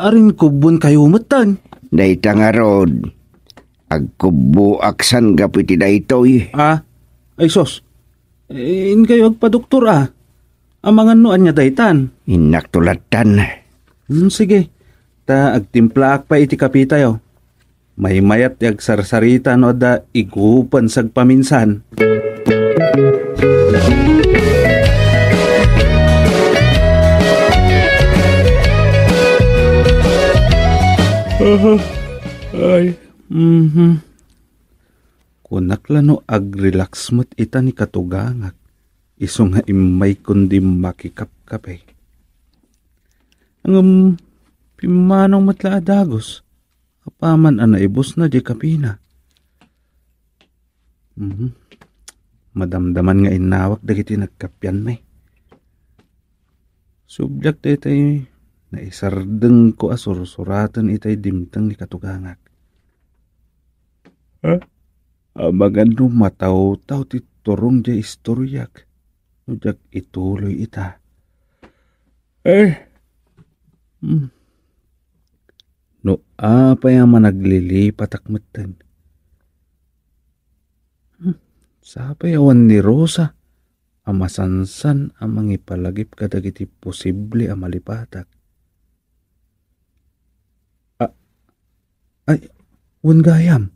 Arin kubon kayo matan. Dahito nga rod. Agkubuaksan gapiti dahito Ay sos. In kayo agpadoktor Amangan noan niya daytan. Inaktulatan. Sige. Ta agtimplaak pa iti kapitayo. May mayat yag sarsarita no da igupan sag paminsan. Kunaklano ag-relax mo't ita ni katugangak. Iso nga imay kundi makikap-kapay. Ang pimanong matla adagos. Apaman anaibos na di kapina. Madamdaman nga inawak dagiti nagkapyan may. Subjak da itay naisardeng ko asursuratan itay dimtang ni katugangak. Magano mataw-taw ti turong di istoryak. Nujak ituloy ita. No apa yung managlilipat akmatan. Sapay awan ni Rosa. Amasansan ang mangipalagip kadagiti posible ang malipatak. Ay, wan gayam.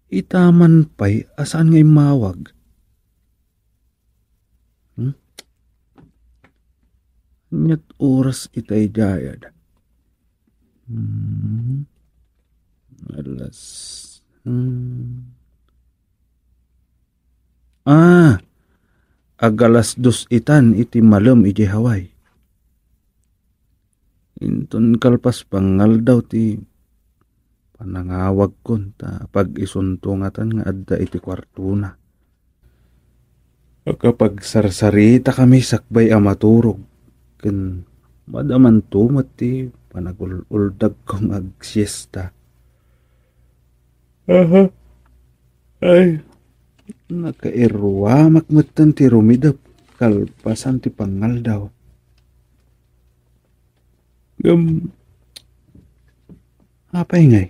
Itaman pa'y asaan nga'y mawag? Nyat oras itay jayad. Alas. Agalas 2 itan iti malam iti Hawaii. Inton kalpas pangal daw ti panangawag kon ta pag isuntungatan nga adda iti kwartuna. Kapag sarsarita kami sakbay amaturog ken madaman tumat ti panagululdag kong agsiesta. Ay, nakairwa makmatan ti rumidap kalpasan ti pangal daw. Apay ngay?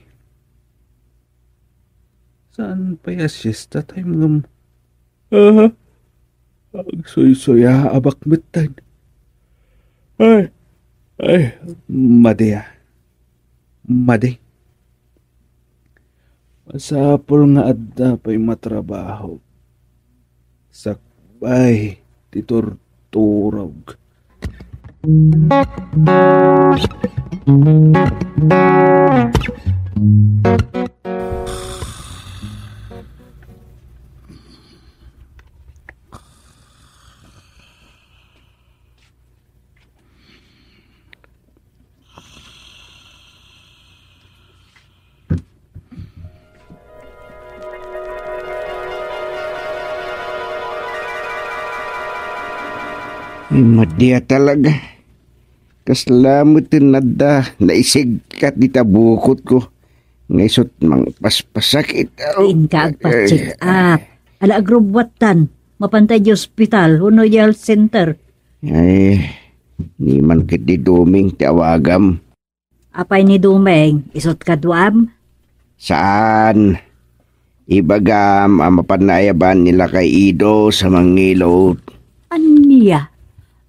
Saan pa ya siesta time ngam? Agsoy-soya abak metan. Ay, madi. Masapol nga adda pa'y matrabaho. Sakbay, titurturog. Madya talaga. Kaslamutin na da. Naisigkat di tabukot ko. Ngaisot mang paspasakit. Inka agpa-check up. Ala agrobwatan. Mapantay di hospital. Uno di health center. Ay, ni man kit di duming tiawagam. Apay ni Dumeng? Isot kadwam? Saan? Ibagam ang mapanayaban nila kay Ido sa Mangilot. Aniya?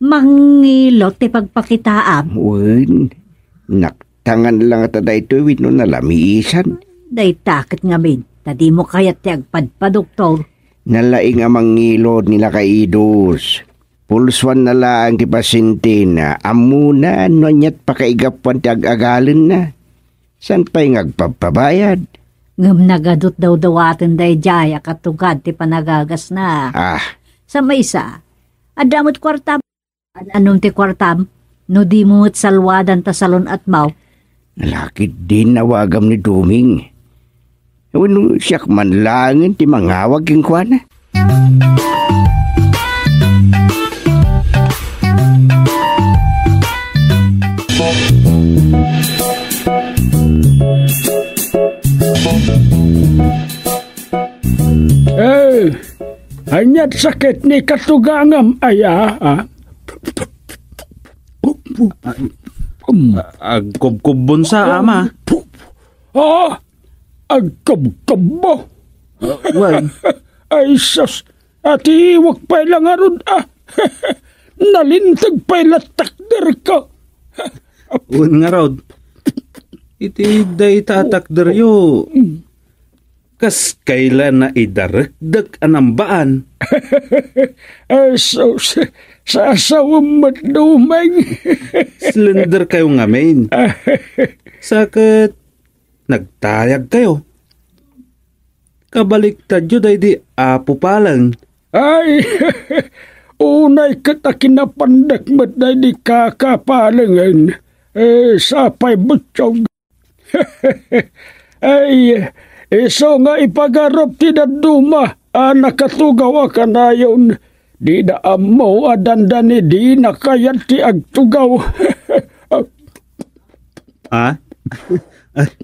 Mangilot ti pagpakitaam? Wen, naktangan lang at aday tuwid no nalamiisan. Day takit nga min. Tadi mo kayat ti agpadpa, doktor. Nalaing ang Mangilot nila kay Idos. Pulswan na lang ti pasyente na amuna no nyat pakaigapan ti ag-agalin na. San pa'y ngagpapabayad? Ngam nagadot daw dawatin day jaya katugad ti panagagas na. Sa maysa, adamot kwartam. Anong ti kwartam? No di mo't salwadan ta salon at maw. Nalakit din nawagam ni Duming. Ano siyak man langin ti mangawag yung kwana. Anyat sakit ni katugangam aya. Agkubkubon sa ama. Agkubkub mo. Well, ay sus, ati iwag pa lang arun nalintag pa latakder ka. Un nga raw. Iti day tatakder yo. Kas kailan na idarekdak anambaan. Ay sus, sasawang matdumeng. Slender kayo ngamin. Sakit, nagtayag kayo. Kabaliktad yun ay di apo palang. Ay, unay kita kinapandak mat na di kakapalangan. Sapay butsyog. Ay, iso nga ipagarap tinaduma, nakatugaw ka na yun. Di na amo adandani di na kayat ti agtugaw. Ha?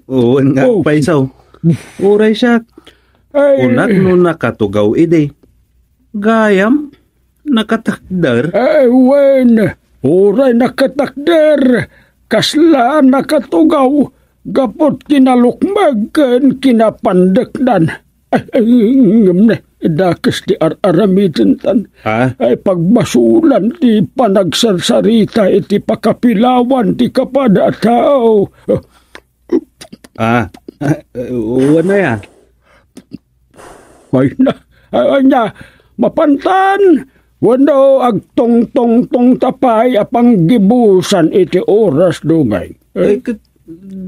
Oo nga pa isaw. Uray siya. Unak no nakatugaw ide. Gayam, nakatakdar. Ay, wen. Uray nakatakder. Kasla nakatugaw. Gapot kinalukmag ken kinapandeknan. Ay, ngam na. Dakas di aramitin tan. Ha? Ay pagbasulan ti panagsarsarita iti pakapilawan ti kapada tao. Uwan na yan. Ay na, mapantan. Wano agtong-tong-tong tapay apang gibusan iti oras dungay.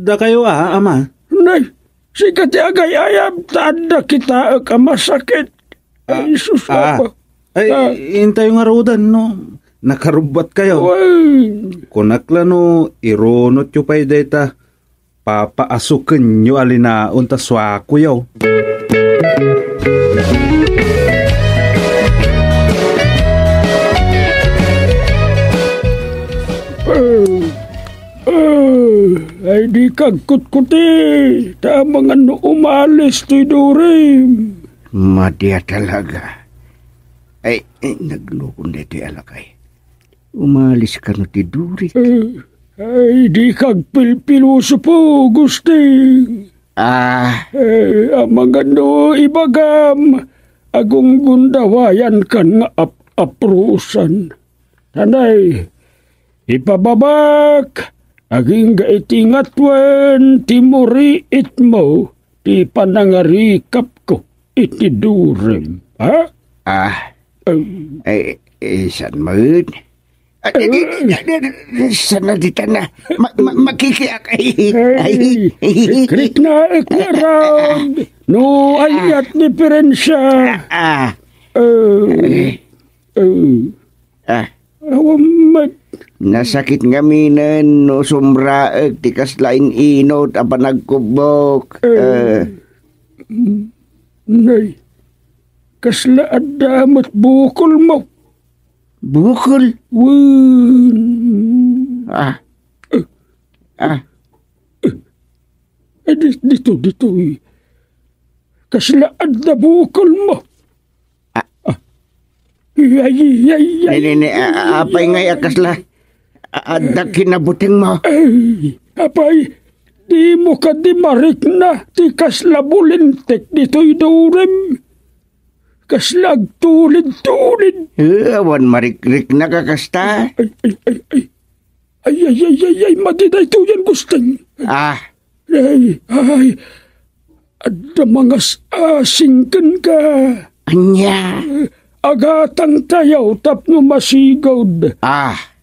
Da kayo ama? Nay, sikat agay ayam, tanda kita masakit. Ay, susapa. Intay yung harudan, no? Nakarubat kayo. Kunakla no, ironot yung pa'y data. Papaasukin nyo alinaon ta swako yaw. Ay di kagkut-kuti. Tamang ano umalis to'y durim. Madya talaga. Ay, naglukon na iti alakay. Umalis ka no ti duri. Ay, di kagpilpiluso po, gusting. Amang ano ibagam. Agong gundawayan kan nga aprusan. Tanay, ipababak. Aging gaitingatwen timuri itmo. Ti panangarikap ko iti durem. Ha? San mood? Sana di ka na makikiak. Krik na eklarag. No ayat diferensya. Nasakit nga minan no sumraag tikas lain inot apa nagkubok. Nay, kasla adamot bukol mo. Bukol? Dito. Kasla adda bukol mo. Apay ngay kasla. Adda kinabuting mo. Apay, di mo ka di marik na. Ti kasla bulintek dito'y durem. Kasla agtulid-tulid. Awan marikrik na kakasta. Ay, madiday to yan gustang. Ay, adda mga asingkan ka. Anya? Agatang tayaw tapno masigod.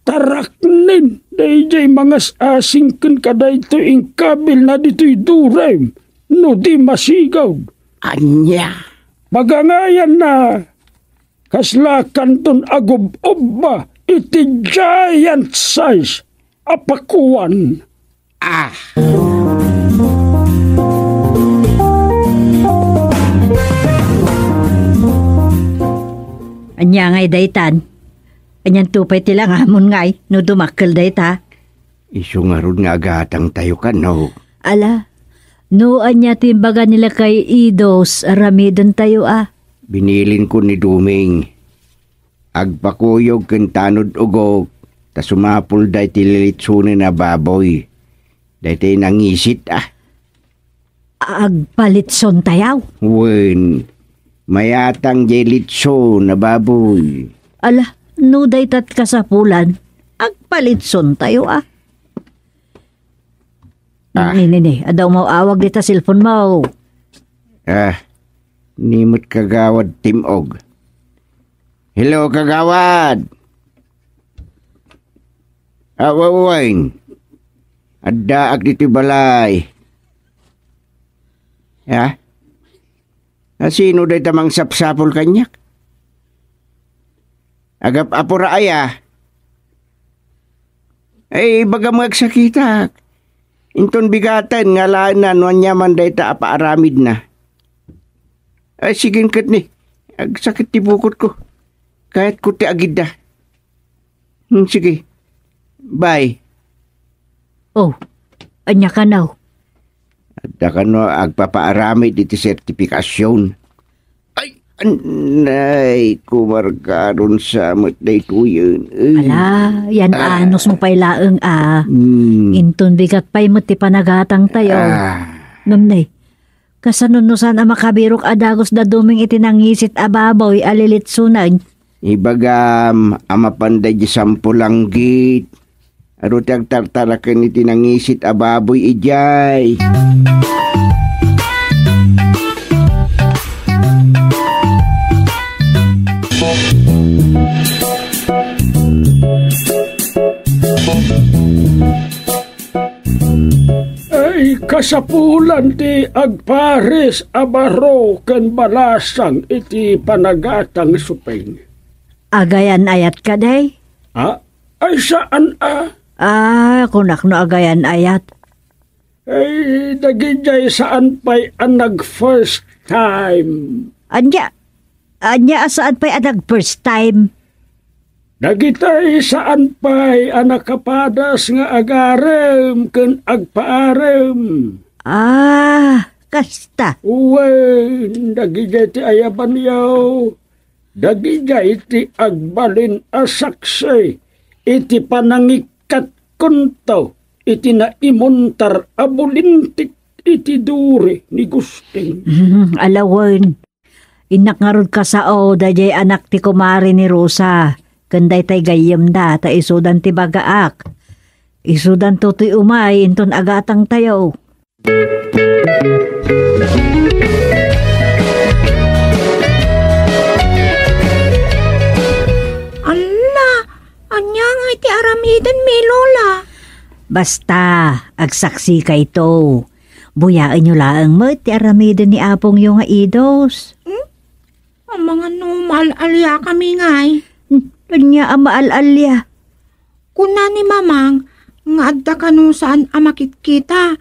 Taraknin. Dayjay mga asingkan ka dayto ingkabil na dito'y durem. No di masigod. Anya? Magangayan na. Kasla kanton agob-ob ba iti giant size apakuan. Anya ngay daytan. Anyan tupay tila nga hamon ngay no dumakkel dayta. Isu nga ron nga agatang tayo ka no. Ala, no anya timbaga nila kay Idos aramidon tayo Binilin ko ni Duming. Agpakuyog ken tanod ugok. Ta sumapul day tililitsunin na baboy. Day tayo nangisit Agpalitson tayaw? Wen, mayatang jelitso na baboy. Ala, no daytat kasapulan. Agpalitson tayo Nini, adaw mo awag dita cellphone mo. Nimot kagawad timog. Hello kagawad. Awawain. Adda ag dito balay. Sino day tamang sapsapol kanyak? Agap apura aya. Ay baga magsakitak. Inton bigatan nga laanan wanyaman day ta apaaramid na. Ay sigin kat ni. Agsakit ti bukot ko. Kahit ko ti agida. Sige. Bye. Oh, anya ka now. Ada ka no agpapaaramid iti sertifikasyon. Ay, anay, kumarkaron sa matday ko yun. Ala, yan anos mo pa'y laeng Inton bigat pa'y mo ti panagatang tayo. Namnay, kasanunusan ang makabirok adagos da duming itinangisit ababoy alilit sunan. Ibagam, amapanday di sampulanggit. Aro tagtartarakan itinangisit ababoy ijay. Ay, kasapulan ti agpares abaro ken balasang iti panagatang supeng. Agayan ayat ka day? Ay saan Kunak no agayan ayat. Ay, dagijay saan pa'y anag first time. Anya saan pa'y anag first time? Dagitay saan pa'y anak kapadas nga agarem ken agpaarem. Kasta. Uwe, dagijay ti ayaban yaw. Dagijay ti agbalin asaksay. Iti panangikat kunto. Iti naimuntar abulintik iti duri ni Gusting. Alawan. Inak nga rod ka sa dajay anak ti kumari ni Rosa. Kanday tay gayem da, ta isudan ti bagaak. Isudan to ti umay, inton agatang tayo. Anya nga iti aramidan mi lola. Basta, agsaksi ka ito. Buyaan nyo laang mo ti aramidan ni apong yung nga idos. Ang mga numal-alya kami ngay. Kanya ang maalalya. Kuna ni mamang, nga adda ka no saan amakit-kita.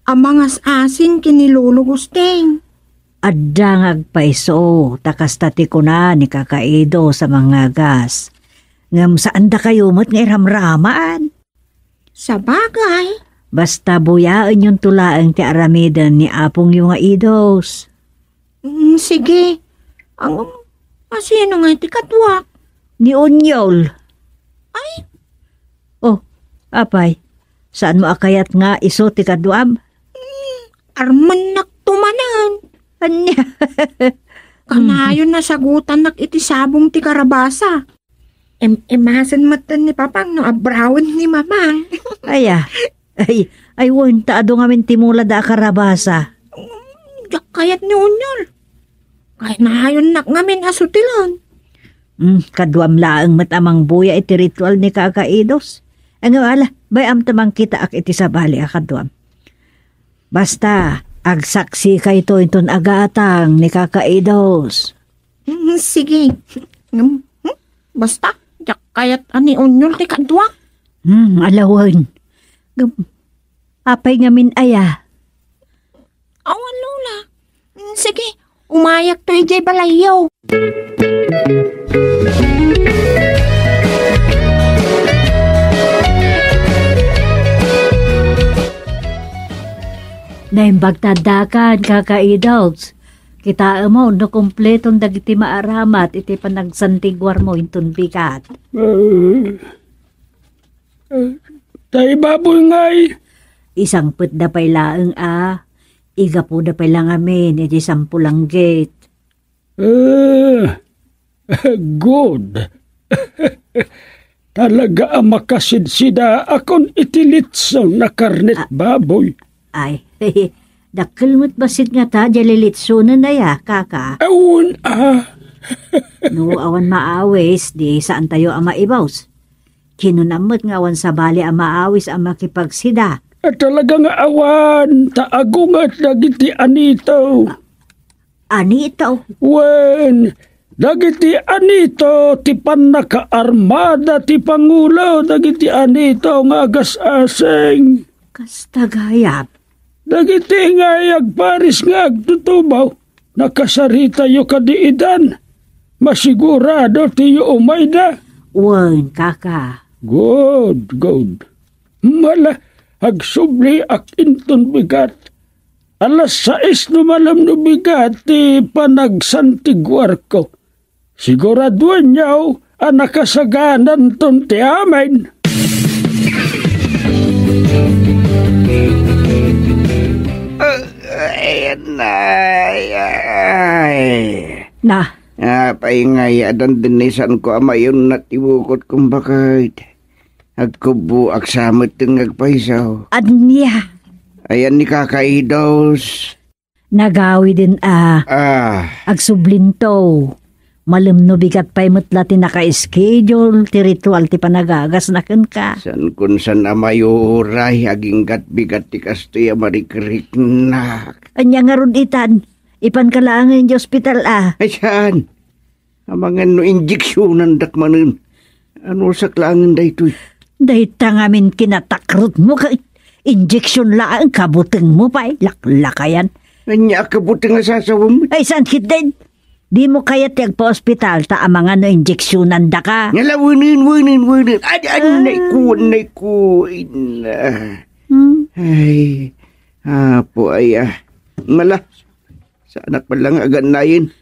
Ang mga asing kinilulugusteng. Adda nga agpaiso, takas tati ko na ni kakaido sa mga gas. Ngam saan da kayo mo't nga iramramaan? Sa bagay. Basta buyaan yung tulaang ti aramidan ni apong yung nga idos. Sige. Ang sino nga iti katwak? Ni Onyol. Ay? Oh, apay. Saan mo akayat nga iso ti kadwam? Arman naktumanan. Anya? Kanayon na sagutan nak iti sabong ti karabasa. Emasan matan ni papang no abrawan ni mamang. Ay, won, taado nga min timula da karabasa. Kayat ni Onyol. Kaya nahayon nak ngamin asutilon. Kadwam laang matamang buya iti ritual ni kakaidos. Ang wala, bayam tamang kita ak iti sabali akadwam. Basta, agsaksi ka ito inton agatang ni kakaidos. Sige. Basta, kayat ani Onyol ti kadwak. Alawan. Apay ngamin aya. Awan lola. Sige, umayak to ijay balayaw. Naimbagtadakan kakaidogs. Kita mo no kompletong dagiti maaramat iti panagsantigwar mo inton bigat. Tay baboy ngay. Isang put da pay laeng Iga po da pay lang amin iti sampulang gate. Good. Talaga ang makasidsida akon itilitsong na karnet baboy. Ay, dakil mo't basit nga ta, jalilitsunan na ya, kaka. Awon No, awan maawis, di saan tayo ang maibaws. Kinunamot nga awan sa bali ang maawis ang makipagsida. At talaga nga awan, taagungat nagiti anito. Anito? Wen, dagiti anito ti panakaarmada ti Pangulo, dagiti anito nga agas-aseng. Kastagayap. Dagiti nga agparis nga agtutubaw, nakasarita yu kadiidan. Masigurado ti yu umayda. Wen, kaka. Good. Mala, agsubli ak inton bigat. Alas 6 malam no bigat ti panagsantigwar ko. Siguraduan niyaw ang nakasaganan ton ti amin. Na? Paingay, adan dinisan ko amayon na tiwukot kong bakit. Agkubo, aksamot ng agpaisaw. Adniya. Ayan ni kakaidos. Nagawi din agsublinto. Malimno bigat pa'y mutla ti naka-schedule, ti ritual ti panagagas na ka. San kun san amayuray, aging bigat ti kastoy amarikrik na. Anya nga ron itan, ipan kalaangin di ospital Ay saan? Amangan no injeksyonan dakmanin. Ano sa klangin da ito'y? Dahita ngamin kinatakrut mo ka injeksyon lang kabuteng mo pa'y laklakayan. Anya kabuteng nga sasawa mo? Ay sankit din. Di mo kaya tiyag pa ospital ta amang ano injeksyonan da ka. Ngalawanin. Anay ko. Ay, po ay mala. Sa anak pa lang aganayin.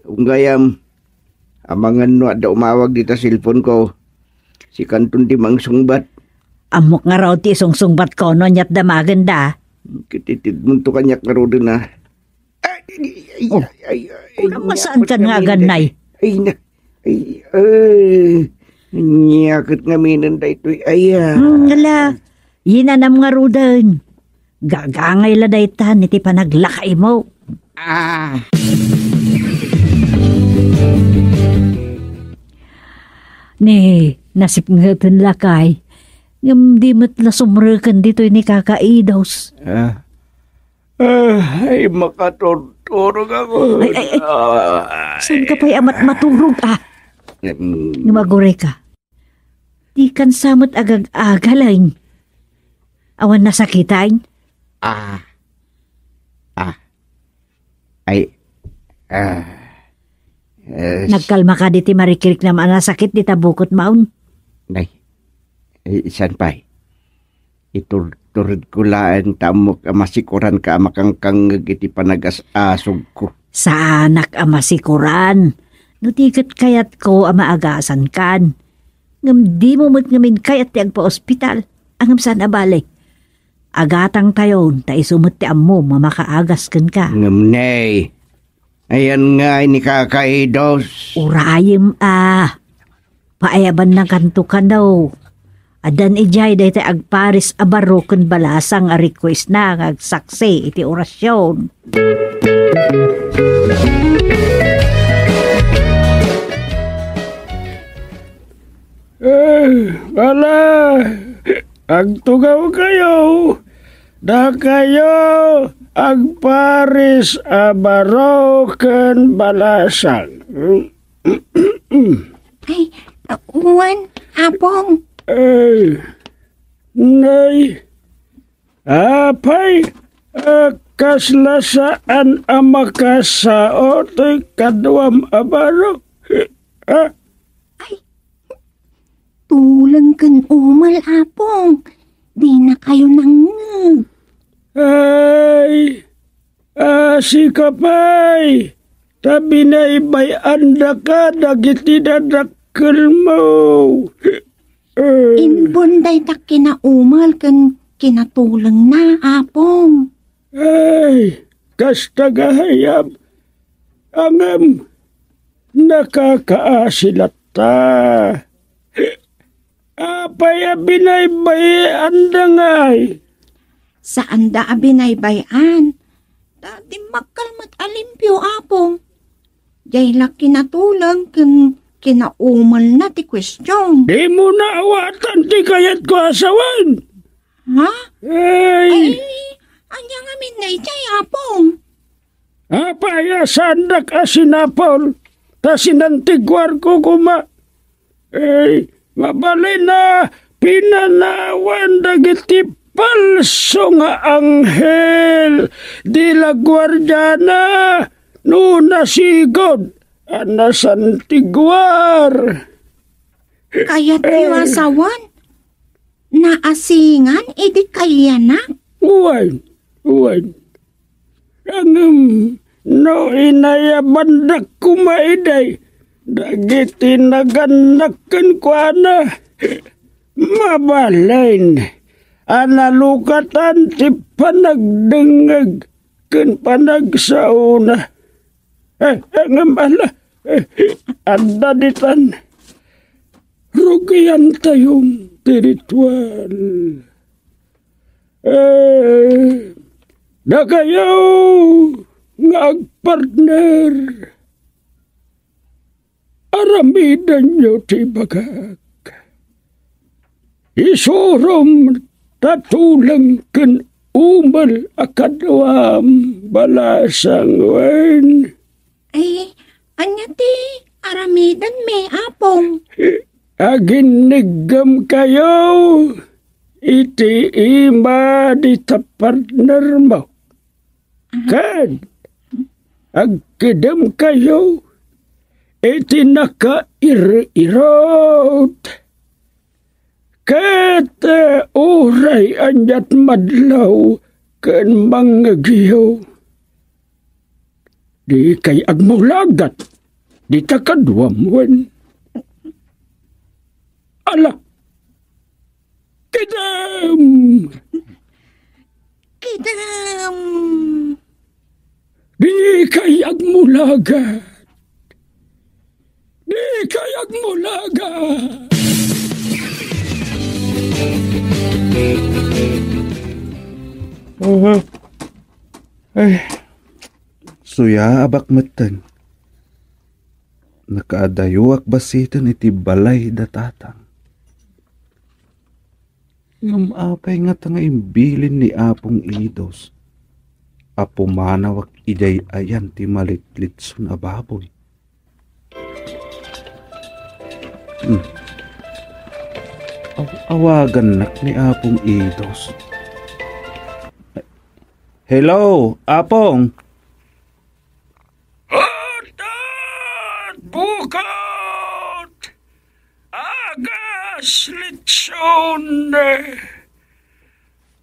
Ungayam, amangan no ada umawag dito cellphone ko. Si Kanton di mang sungbat. Amok nga raw ti sungsungbat ko no nyat damagan da. Kititid mo to kanyak nga raw din na. Masaan ka nga ganay? Nyakit nga minan da ito'y Ngala, yinanam nga rudan. Gagangay la da itan, iti panaglakay mo. Nasip nga ito lakay. Ngam di matla sumrekan dito ni kakaidaws. Ay, makaturturog ako. Ay. Saan ka pa'y amat maturog Ngumagore ka. Di kan samot agag-agalain. Awan nasakitain. Nagkalma ka di ti marikirik na manasakit di tabukot maun. Nay, isan pa'y. Turod ko laan tamok amasikuran ka amakangkang iti panagas-asog ko. Sa anak amasikuran. Nutikat kayat ko amaagasan kan. Ngam di mo ngamin kayat ti agpa ospital. Angam saan abalik. Agatang tayon ta isumot ti ammo mamakaagas kan ka. Ngam nay. Ayan nga ni kakaidos. Urayim Paayaban ng kanto ka daw. Adan ijay dahi tayo agparis abaro kun balasang a request na agsaksi iti orasyon. Wala, agtugaw kayo. Da kayo agparis abaro kun balasang. Ay, uwan, apong. Nay, apay, kaslasaan ang makasao to'y kadwam abaro. Ay, tulang kan umal, apong. Di na kayo nangag. Ay, si kapay, tabi na ibay anda ka, dagiti dadakkel mo. Inbunday ta kinaumal kan kinatulang na, apong. Ay, kastagahayam. Angam, nakakaasilata. Apay abinay-bay andangay. Saan da abinay-bayan? Dati magkalmat alimpyo, apong. Jay laki natulang kan kinaumal na ti question. Di mo na awatan ti kayat ko asawan. Ha? Ay, Anya nga min na itay, apong. Apaya sandak asinapol, ta sinantigwar ko kuma. Mabalay na pinanawan dagiti palso nga anghel, dila gwardyana, no nasigod, anasantigwar. Kaya tayo asawan? Naasingan, idi kaya na? Uwan. No inayabandak kumaiday, dagiti naganakan ko ana. Mabalain, analukatan ti panagdengag ken panagsauna. Ngamala, anda ditan, rugian tayong spiritual. Na kayo nga agpartner, aramidan nyo ti bagag. Isurom tatulang ken umal akadwam balasang wen. Anya ti aramidan me apong. Aginigam kayo, iti ima di partner mo. Kad, agkidam kayo, iti naka-irot. Kat oray anyat madlaw kan mga giyaw. Di kay agmulagat, di takadwamwan. Ala, kidam! Di kay agmulagat. Suya abak matan. Nakaadayuak basitan iti balay datatang. Ngam-apay nga tanga imbilin ni Apong Idos. Apo manawak iday ayan ti malitlitson a baboy. Awagan nak ni Apong Idos. Hello, Apong! Bukat! Agas litson!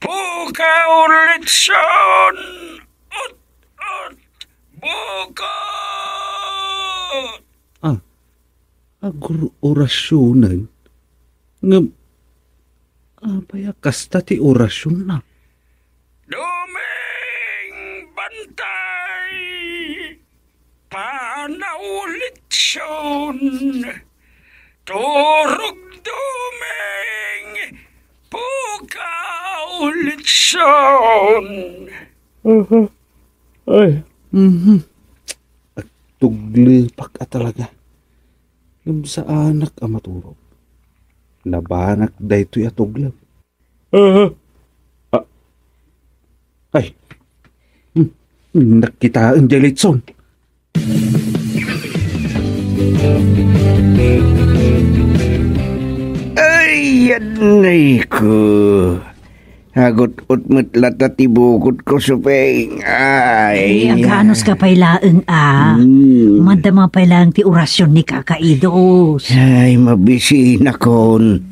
Bukaw litson! Bukat! Agur orasyonan? Ngam, apay kasta ti orasyon na. Duming bantay! Panaulit-son, turog duming, pukaulit-son. At tuglipak ka talaga. Ngam sa anak ang maturog. Labanak daytoy atuglam. Ay, nakitaan di litson. Ay, yanay ko. Hagot-ut lata tibukot ko supeng. Ay. Aganos ka pailaeng Madama pailaeng ti orasyon ni Kakaidos. Ay, mabisin akon.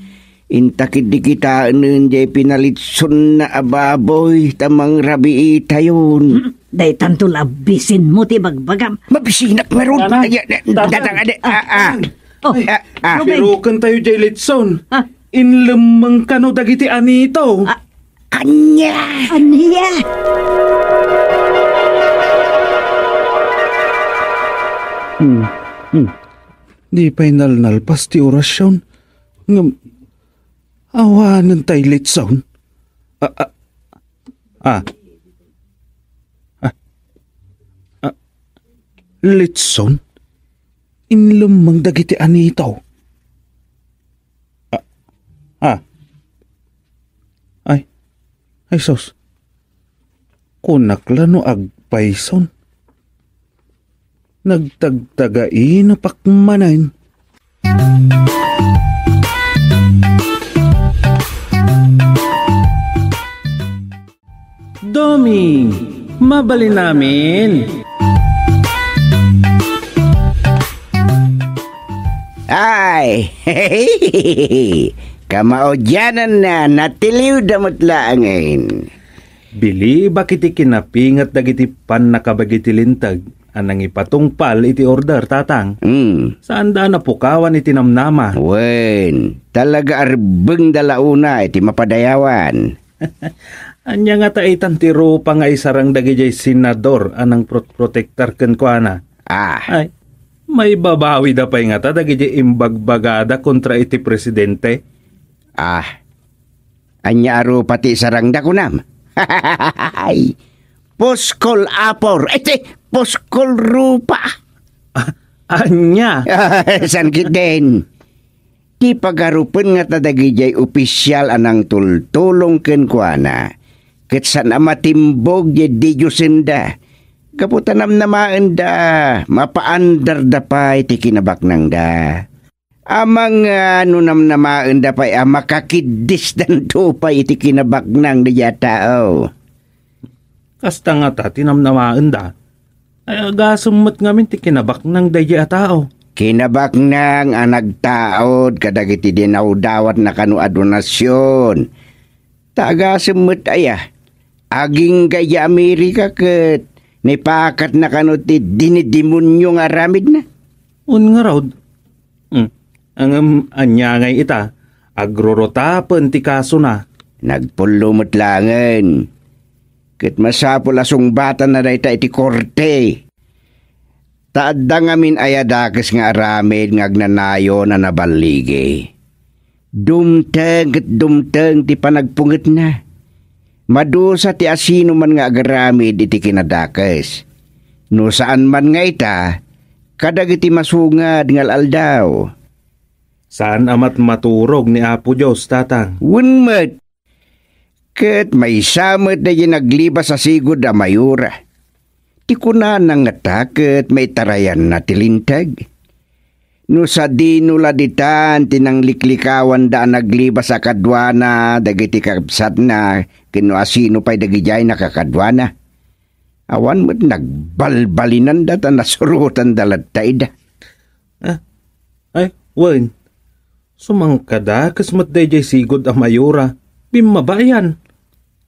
Intakid di kita nun jay pinalitson na ababoy tamang rabi itayon. Day tanto labisin mo ti bagbagam. Mabisinak meron. Datang ade. Pirukan tayo jay litson. Inlemang kano dagiti anito. Anya! Di pa'y nalnalpas ti orasyon. Ngam, awanan tayo litson. Litson? Inlemang dagiti anito. Ay sos, kunakla no agpayson. Nagtagtagai na pakmanan. Doming, mabali namin. Ay, kamaudyanan na natiliw damot laangin. Bili bakit ikinapingat dagiti pan nakabagitilintag anang ipatungpal iti order tatang. Saan da napukawan iti namnama? Wen, talaga arbeng dalauna iti mapadayawan. Anya nga taitan ti rupa nga isarang dagijay senador anang protektar ken kuana. Ay, may babawi da pay nga ta dagijay imbagbagada kontra iti presidente. Anya aro pati sarang dakunam. Ay, poskol apor. Poskol rupa. Anya? Sangkit din. Ti pagarupan nga tadagijay opisyal anang tultulong ken kuana. Ket sana matimbog ye diyosinda. Kaputanam namaan da. Mapaandar da pa iti kinabaknang da. Amang nunam namaan da pa makakidis dan pa iti kinabaknang da yatao. Kasta nga ta tinamnamaan da. Ay agasumot ngamin ti kinabaknang da yatao. Kinabaknang nagtaod kadagiti dinawdawat na kanu adonasyon. Tagasumot aya. Aging gaya Amerika ket nipakat na kanu ti dinidimonyo nga ramid na. Un nga raw. Ang anya ngay ita, agrorotapan ti kaso na. Nagpulumot langan. Ket masapul asong bata na dayta iti korte. Taadda ngamin ayadakes nga aramid nga agnanayo na nabaligi. Dumteng ket dumteng ti panagpunget na. Madusa ti asino man nga agaramid iti kinadakes. No saan man nga ita, kadagiti masungad ngal aldaw. Saan amat maturog ni Apo Diyos, tatang? Wunmet. Ket may samet na naglibas sa sigod a mayura. Ti kunan nga taket may tarayan na tilintag. No sa dinula ditan tinangliklikawan da naglibas sa kadwana dagiti kapsat na kino asino pa'y dagijay nakakadwana. Awan mo't nagbalbalinan da ta nasurutan dalat taida. Ay, wen. Sumangkada kasmat dayjay sigod a mayura. Bimabayan.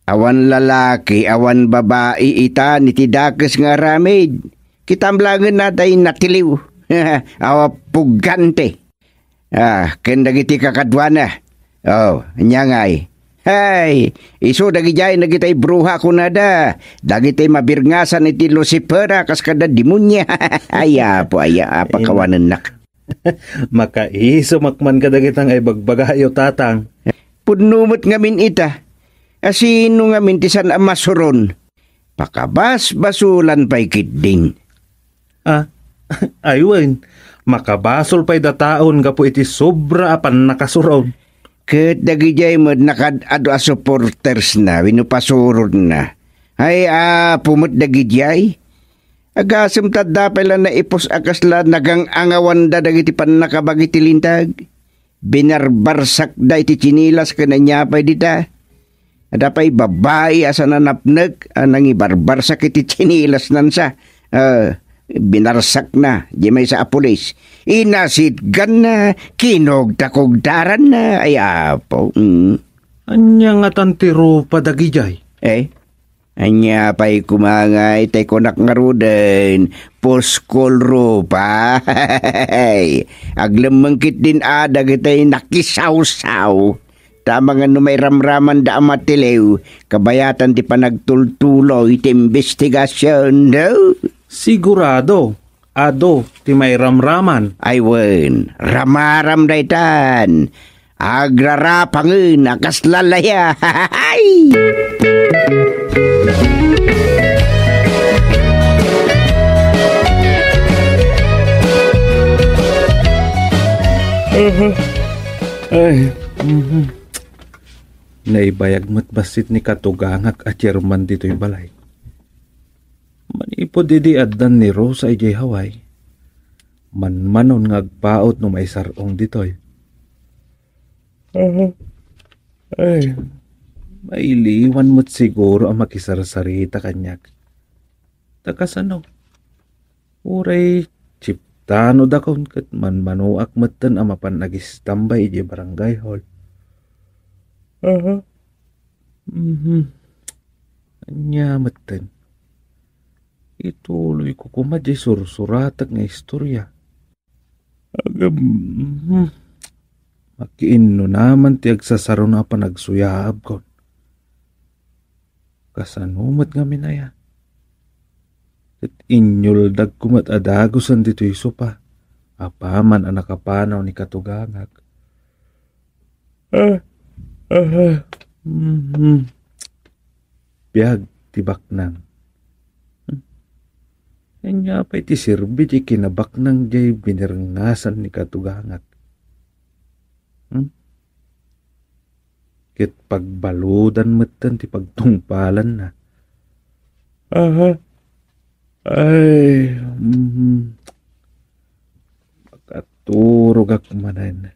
Awan lalaki, awan babae ita niti dakes nga ramid. Kitamblangan na tayo natiliw. Awa pugante. Ken dagiti kakadwana. Nya ngay. Hay, iso dagijay nagitay bruha ko na da. Dagitay mabirngasan iti Lucifera kas kada demonya. Aya po, apakawanan nak. Makaiso makman ka dagitang ay bagbagayo, tatang. Punumot ngamin ita. Asino ngamin tisan amasuron. Pakabas basulan pa'y kidding. Aywen, makabasol pa'y dataon gapo iti sobra apan nakasuron. Ket dagijay mo nakadado a supporters na, winupasurod na. Ay pumot dagijay. Agasem tadda pala na ipos akasla nagang angawan da dagiti pan nakabagiti lintag. Binarbarsak da iti chinilas kananya pa'y dita. Ada pa'y babae asa nanapnag anang ibarbarsak iti chinilas nansa. Binarsak na, di may sa apulis. Inasitgan na, kinogtakogdaran na, ay apo. Anya nga tantiro padagijay? Anya pa'y kumangay, tay konak nga ruden, poskol rupa. Aglamangkit din adag itay nakisaw-saw. Tama nga no may ramraman da amatilew, kabayatan di pa nagtultulo iti investigasyon, no? Sigurado, ado, ti may ramraman. Ay wen, ramaram da itan. Agrarapangin, akaslalaya. Naibayag mo't basit ni katugangak at chairman dito'y balay. Manipod idi addan ni Rose ay jay Hawaii. manmanon nga agpaot no may sarong ditoy. Ay, mailiwan mo't siguro ang makisarsarita kanyak. Takas ano? Uray, chiptano dakon kat manmanuak matan ang mapan nagistambay di barangay hall. Anya matan. Ituloy ko kumadya sursuratag nga istorya. Agam, makiinno naman ti agsasaro na pa nagsuyaab kon. Kasanumat nga minaya. At inyol dag kumat adagusan dito iso pa. Apaman ang nakapanaw ni katugangag. Biyag tibak nang. Kanya pa iti sirbi di kinabak nang jay binirengasan ni katugangag. Kit pagbaludan matan ti pagtungpalan na. Ay, makaturog ak manan.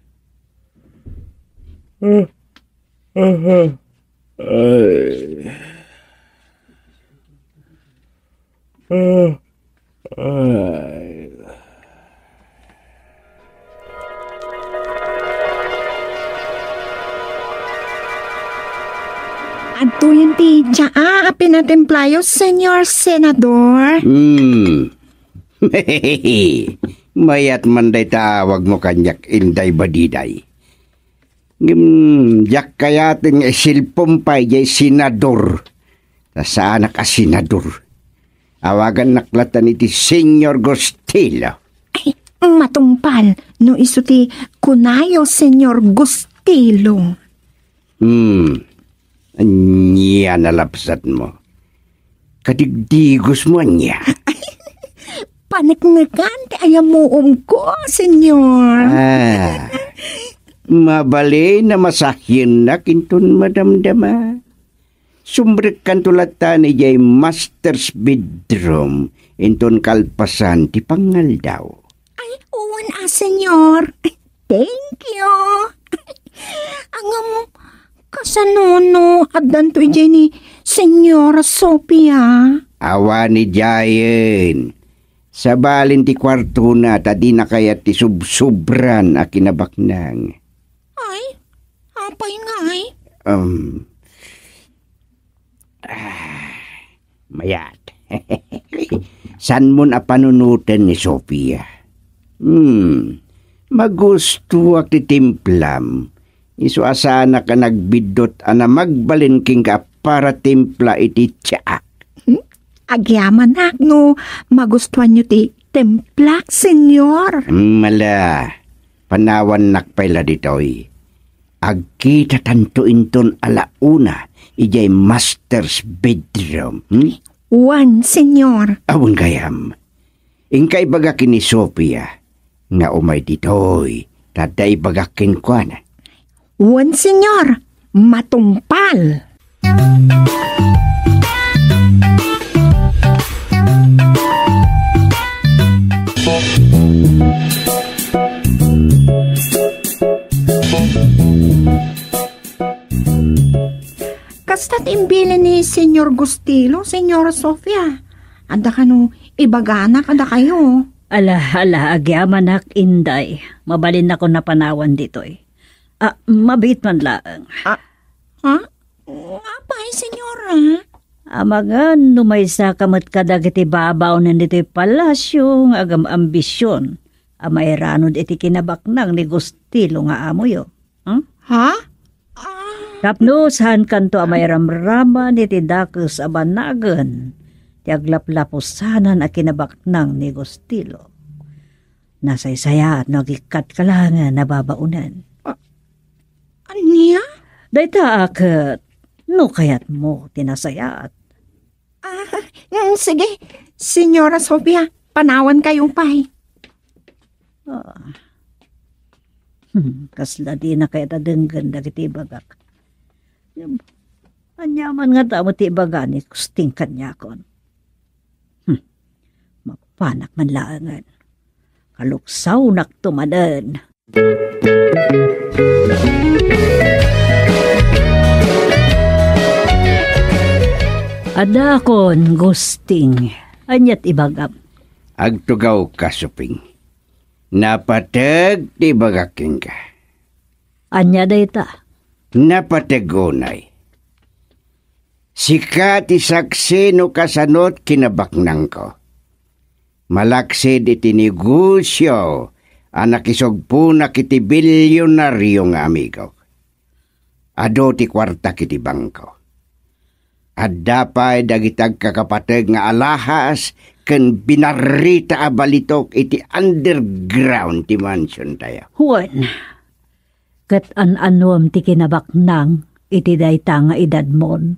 Ato yung tija, pinatemplayo, Senyor Senador. Mayat man day tawag mo kanyak inday badiday. Jak kayating silpumpay jay senador. Saan ka senador? Awagan naklatan iti Senyor Gustilo. Ay, matumpal. No iso ti kunayo, Senyor Gustilo. Anya nalapsat mo. Kadigdigos mo niya. Paniknikan ti ayamuom ko, Senyor. Mabali na masahyan na kinton madamdama. Sumbrek kan tulatan ni jay master's bedroom inton kalpasan ti pangal daw. Ay, uwan Senyor. Thank you. Angam kasanono addan to ijay ni Senyora Sophia. Awa ni Jayen. Sa balin ti kwarto na tadi na kayat ti subsubran a kinabaknang. Ay, apay nga ay. Mayat. San mo na panunutan ni Sophia? Magusto ak ti timplam. Isu asana ka nagbidot ana magbalin king ka para timpla iti tiyak. Agyaman ak no, magustuhan nyo ti templak, Senyor. Mala, panawan nakpaila ditoy. Agkita tanto inton alauna, ijay master's bedroom. Wan, Senyor. Awang gayam. Ingkay bagakin ni Sophia, nga umay ditoy, taday bagakin ko na. Wan, Senyor. Matumpal. Kastat imbili ni Senyor Gustilo, Senyora Sofia. Anda ka no, ibagana kada kayo. Ala, agyaman ak inday. Mabalin ako na panawan dito eh. Mabit man lang. Ha? Apay, Senyora? Mga numaysa kamat kadag iti babaw na dito'y palasyo agam ambisyon. Mayranod iti kinabaknang ni Gustilo nga amoyo. Ha? Tapnusan kanto amay ramraman iti dakes abanagan. Ti aglaplapusanan a kinabaknang ni Gustilo. Nasaysaya at nagikat kalangan nababaunan. Anya? Dayta akat, no kayat mo tinasayat. Sige, Senyora Sophia, panawan kayo pa'y. Kasla di na kaya tadenggan dagiti bagak. Anyaman nga tamo ti bagani kusting kanya kon. Mapanak man laangan. Kaluksaw naktumanan. Adakon gusting, anyat ibagam. Agtugaw ka, Suping. Napatag ti bagaking ka. Anya dayta. Napatagonay. Sikat isaksi no kasanot kinabaknang ko. Malaksid iti negosyo anak isogpo na kiti bilyonaryo nga amigo. Ado ti kwarta kiti bangko. Adapay dagitag kakapateg nga alahas ken binarita abalitok iti underground ti mansion tayo. Huwan, kat an-anuam ti kinabaknang iti dayta nga edad mon.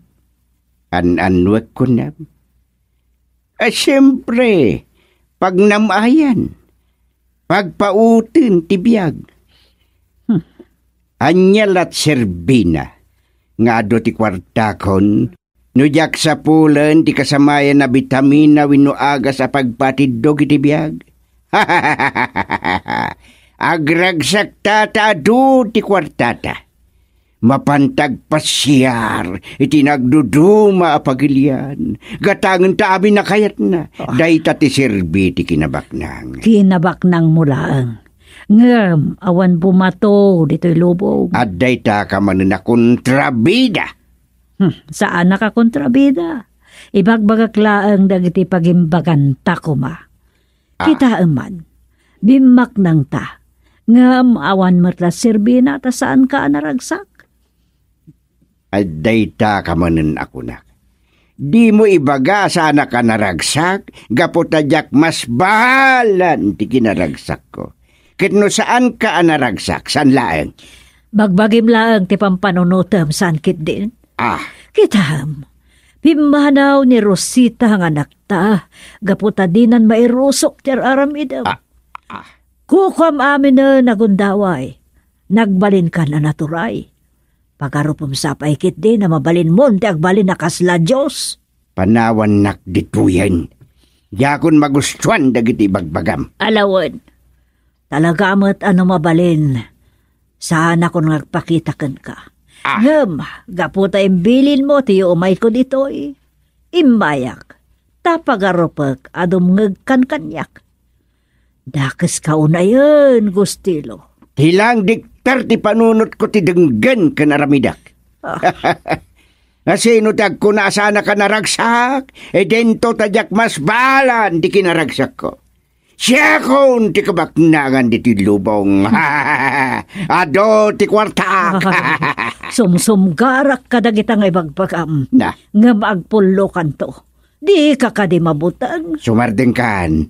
An-anwag ko na. Siyempre, pag namayan, pagpautin ti biyag. Anyal at serbina, nga ado ti kwartakon, nujak sa pulen ti kasamayan na vitamina wino aga sa pagpatidog iti biyag. Agragsak tata adu ti kwartata. Mapantag pasyar, iti nagduduma apagilian. Gatangan taabi na kayat na. Dayta ti serbi ti kinabaknang. Kinabaknang mulaang. Ngam, awan bumato dito'y lubog. At dayta ka man na kontrabida. Saan na ka kontrabida? Ibagbagaklaang dagiti pagimbaganta ko ma. Kita eman, bimak nang ta. Ngam, awan matla serbi na ta saan ka naragsak. At dayta ka manen ako na. Di mo ibaga sa anak ka naragsak, gapotadyak mas bahalan ti kinaragsak ko. Kitno saan ka naragsak, saan laeng? Bagbagim laeng ti pampanunutam saan kit din. Kitam, pimanaw ni Rosita ang anak ta, gapotadinan mairusok ter aramidam. Kukwam amin na nagundaway, nagbalin ka na naturay. Pagkarupom sa paikit din na mabalin mo, ti agbalin na kasla Diyos. Panawan nak dituyan. Yakon magustuhan dagiti bagbagam. Alawan, talaga amat ano mabalin. Saan ako nagpakitakan ka. Ngam, gaputa imbilin mo, tiyo umay ko dito eh. Imbayak, tapagarupag adum ngagkan kanyak. Dakas ka unayan, Gustilo. Tilang diktar ti panunot ko ti denggan ka naramidak. Asino tag ko na sana ka naragsak, dento tadyak mas balan di kinaragsak ko. Siya kon ti kabaknangan di ti lubong. Ado ti kwartak. Sumsumgarak ka dagitang ibagbagam. Na. Nga maagpulo kanto. Di ka ka di mabutang. Sumardeng kan.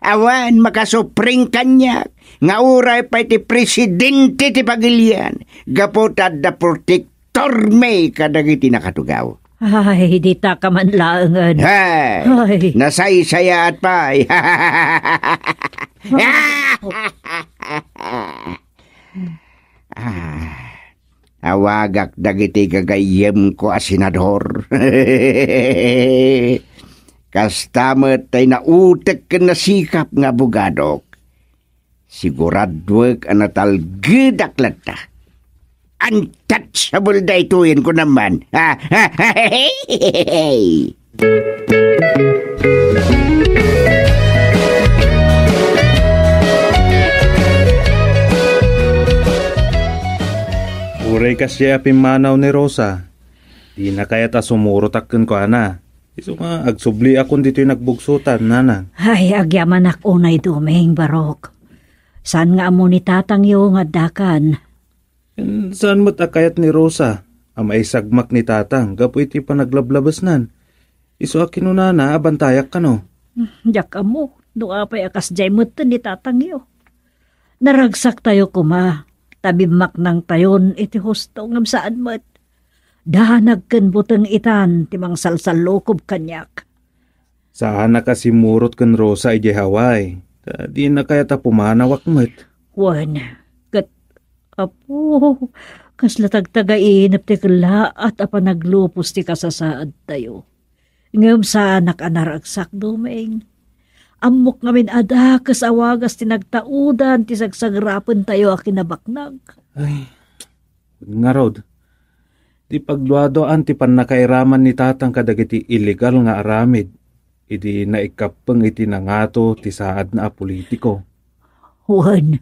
Awan makasupring kanyak. Nga uray pa iti presidente ti pagilian. Gapotad da protector may kadagiti nakatugaw. Ay, di ta ka man laangan. Ay, nasay-saya at pa. Awagak dagiti gagayem ko a senador. Kastamet ay nautek ka na sikap nga bugadok. Siguradwag ang natalgidak ta. Untouchable da ituin ko naman. Uray kasya pimanaw ni Rosa. Di na kaya ta sumurotakken ko ana. Iso nga agsubli akon dito'y nagbugsutan, nana. Ay, agyaman ako na'y duming barok. Saan nga mo ni tatang yung adakan? Saan mo't akayat ni Rosa? Amay sagmak ni tatang, gapu iti pa naglablabas nan. Iso akin nana, abantayak ka no? Diyak mo, doa pa'y akas jay mo ni tatang yo. Naragsak tayo kuma, tabimak ng tayon iti husto ngam saan mo't. Dahanag ken buteng itan, timang salsalokob kanyak. Saan na kasi murot ken Rosa iti Hawaii? Di na kaya ta pumanawak mo't. Wan, kat, apo, kas latagtagainap ti kala at apa naglupos ti kasasaad tayo. Ngam sa nakanaragsak dumeng. Amok ngamin ada kasawagas tinagtaudan ti sagsagrapan tayo a kinabaknag. Ay, nga rod. Di pagluadoan ti panakairaman ni tatang kadagiti illegal nga aramid. Idi naikapeng iti nangato ti saad na politiko. Juan,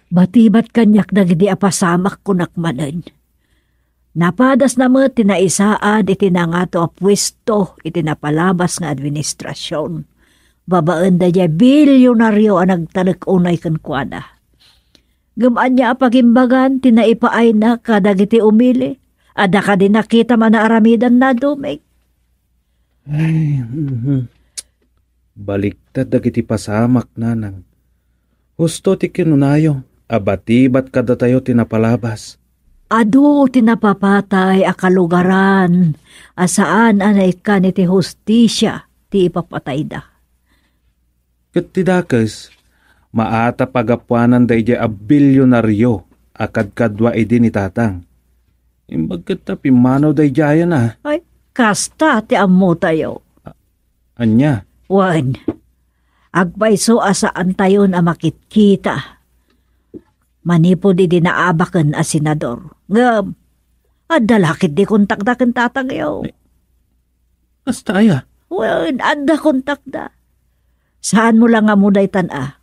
batibat kanyak dagiti apasamak kunakmanan. Napadas na mo tinaisaad iti nangato a pwesto iti napalabas nga administrasyon. Babaan da jay bilyonaryo ang nagtalag-unay kankwana. Gamaan niya apagimbagan, tinaipaay na kadagiti umili. Ada ka din nakita man na aramidan na dumig. Ay, baliktad dagiti pasamak nanang. Husto ti kinunayo, abatibat kada tayo tinapalabas. Adu tinapapatay akalugaran, asaan anay ka ni ti hustisya ti ipapatay da. Kat tidakas, maata pagapuanan day jay a bilyonaryo akad-kadwa idi ni tatang. Imbagkat ta pimanaw day jaya na. Ay, kasta ti ammo tayo. Anya? Wan, agpaiso asaan tayo na makitkita. Manipod di naabakan as senador. Ngam, adalakit di kontakdakan tatangyaw. Kasta aya? Wan, ada kontakda. Saan mo lang nga muday tan-a?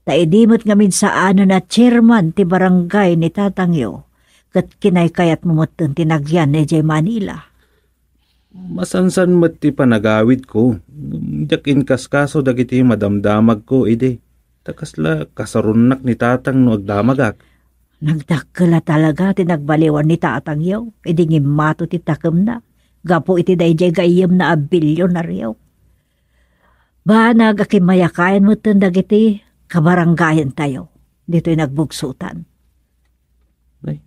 Taidimot ngamin sa ano na chairman ti barangay ni tatangyo. Kat kinaykayat mo mo't tinagyan ni Jay Manila. Masansan mat ti panagawid ko. Jakin kaskaso dagiti madamdamag ko, ide. Takasla kasarunak ni tatang no agdamagak. Nagdakala talaga tinagbaliwan ni tatang yaw. Idi ngimato ti takam na. Gapo iti dayjay gayem na abilyon na riyaw. Ba nagakimayakayan mo dagiti kabaranggayan tayo. Dito'y nagbugsutan. Ay,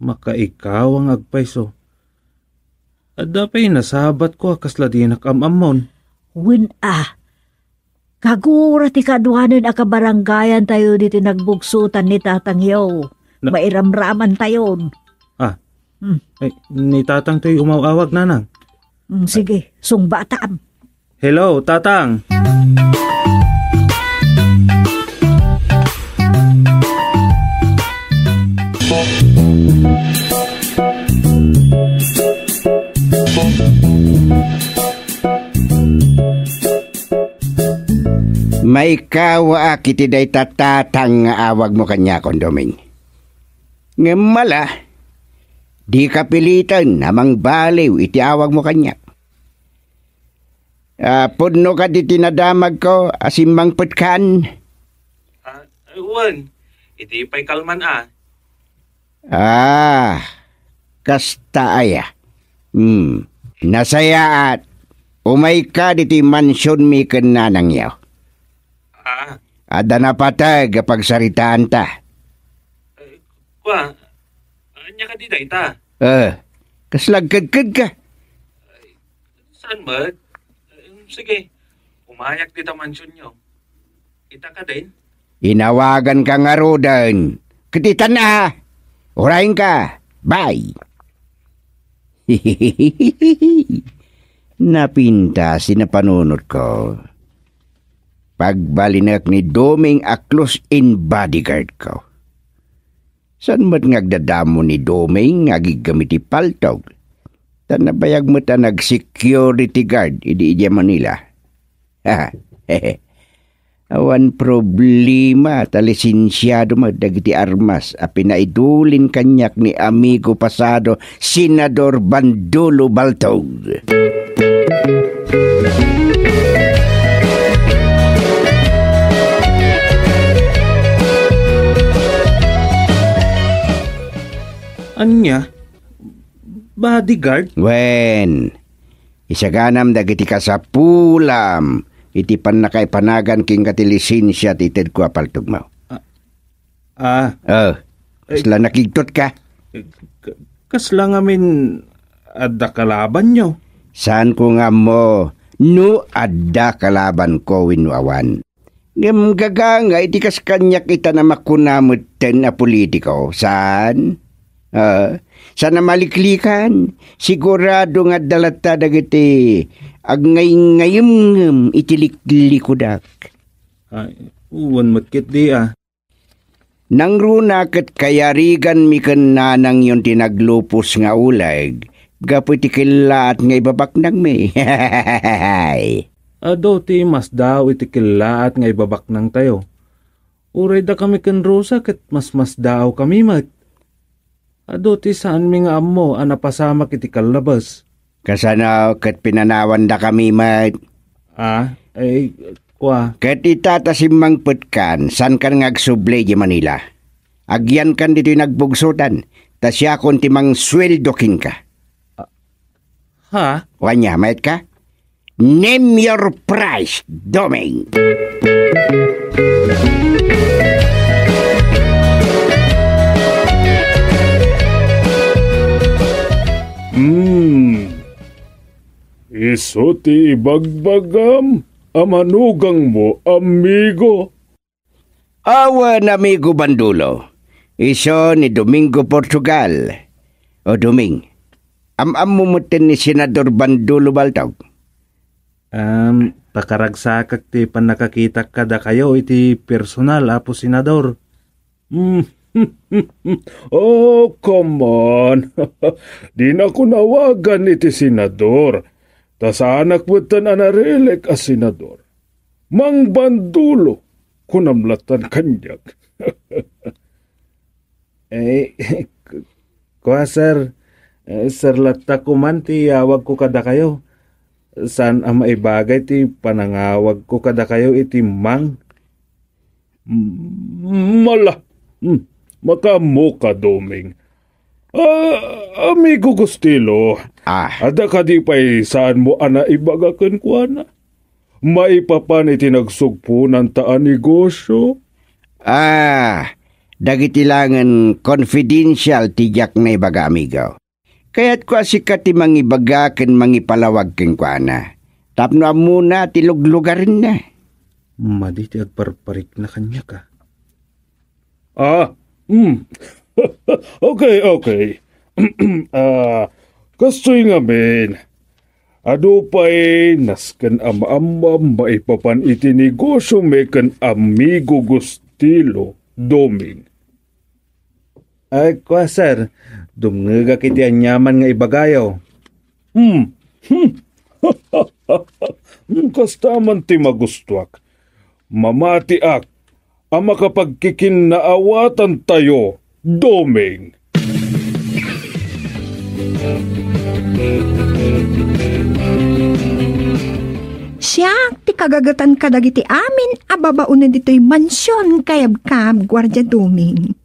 makaikaw ang agpaiso. At dapay nasabat ko kasla di nakamamon. Win kagura ti kaduhanan a kabaranggayan tayo dito nagbugsutan ni tatang yaw. Mairamraman tayo. Ay, ni tatang to'y umawawag nanang. Sige, sungbatam. Hello, tatang. May kawa kiti day tatatang nga awag mo kanya kondoming. Ngamala, di kapilitan namang baliw iti awag mo kanya. Pudno ka di tinadamag ko asimbang putkan. Juan, iti pa'y kalman Kasta aya. Nasaya at umay ka diti mansyon mi kenanang yaw. Ada na patag pagsaritaan ta. Anya ka di day ta? Kaslagkagkag ka. Saan ba? Sige, umayak dito mansyon nyo. Kita ka din? Inawagan ka nga rodan. Katitan na. Urahin ka. Bye. Napinta sinapanunod ko. Pagbalinak ni Doming a close-in bodyguard ko. San mat ngagdadamo ni Doming ngagigamiti paltog? Tanabayag mo ta nag-security guard idi Manila. Awan problema talisensyado magdagiti armas a pinaidulin kanyak ni amigo pasado Senador Bandulo Baltog. Anya? Bodyguard? Wen, isaganam dagiti kasapulam, iti panakay panagan king katilisensya tited ko apaltog mo. Kasla nakigtot ka? Kasla ngamin adda kalaban nyo. Saan ko nga mo, no adda kalaban ko winuawan. Ngam gaganga iti kaskanyak ita na makunamot ten na politiko. Saan? Sa namaliklikan, sigurado nga dalata dagiti ngayim itilikikudak. Ay, uwan matkit di Nang runa kat kayarigan mi ken nanang yon tinaglupos nga ulag, gaputi kilaat nga ibabaknang mi. Ado ti mas daw iti kilaat nga ibabak ng tayo. Uray da kami ken Rosa ket mas daw kami mat. Ado ti saan mi nga ammo napasamak iti kalabas. Kasano ket pinanawan da kami mat. Ay, kwa. Ket itatasimang putkan, san kan ngagsuble di Manila. Agyan kan dito nagbugsutan, ta siya kon timang sweldokin ka. Ha? Wanya, mayat ka? Name your price, Doming. Iso ti ibagbagam, amanugang mo, amigo. Awan, amigo Bandulo. Iso ni Domingo Portugal. O Doming, amumutin ni Senador Bandulo Baltog. Pakaragsakak ti panakakita kada kayo iti personal, Apo Senador. Oh, come on. Di na ko nawagan iti senador. Ta sa anak mo tan anarelek as senador. Mang Bandulo, kunamlatan kanyak. Kuha sir, sir latta ko man ti awag ko kada kayo. San ang maibagay ti panangawag ko kada kayo iti mang? Mala. Makamo ka, Doming. Amigo Gustilo. Ada ka di pa'y saan mo ibagakan ko na? Maipapan iti nagsugpo ng taan negosyo? Dagiti langan confidential tijak na ibaga, amigo. Kaya't ko asikat ti mangibaga ken mangipalawag ken ko na. Tapno muna tiluglugarin na. Madi ti agparparik na kanya ka. Okay. Kastoy nga men, ado pa'y naskan amam maipapan iti negosyo mekan amigo Gustilo, Doming. Ay, kwa sir, dumngaga kiti anyaman nga ibagayaw. Kastaman ti magustuak. Mamatiak, ang makapagkikinnaawatan tayo, Doming. Siya, ti kagagatan kadagiti amin, ababaon na dito'y mansyon kayab-kab, Guardia Doming.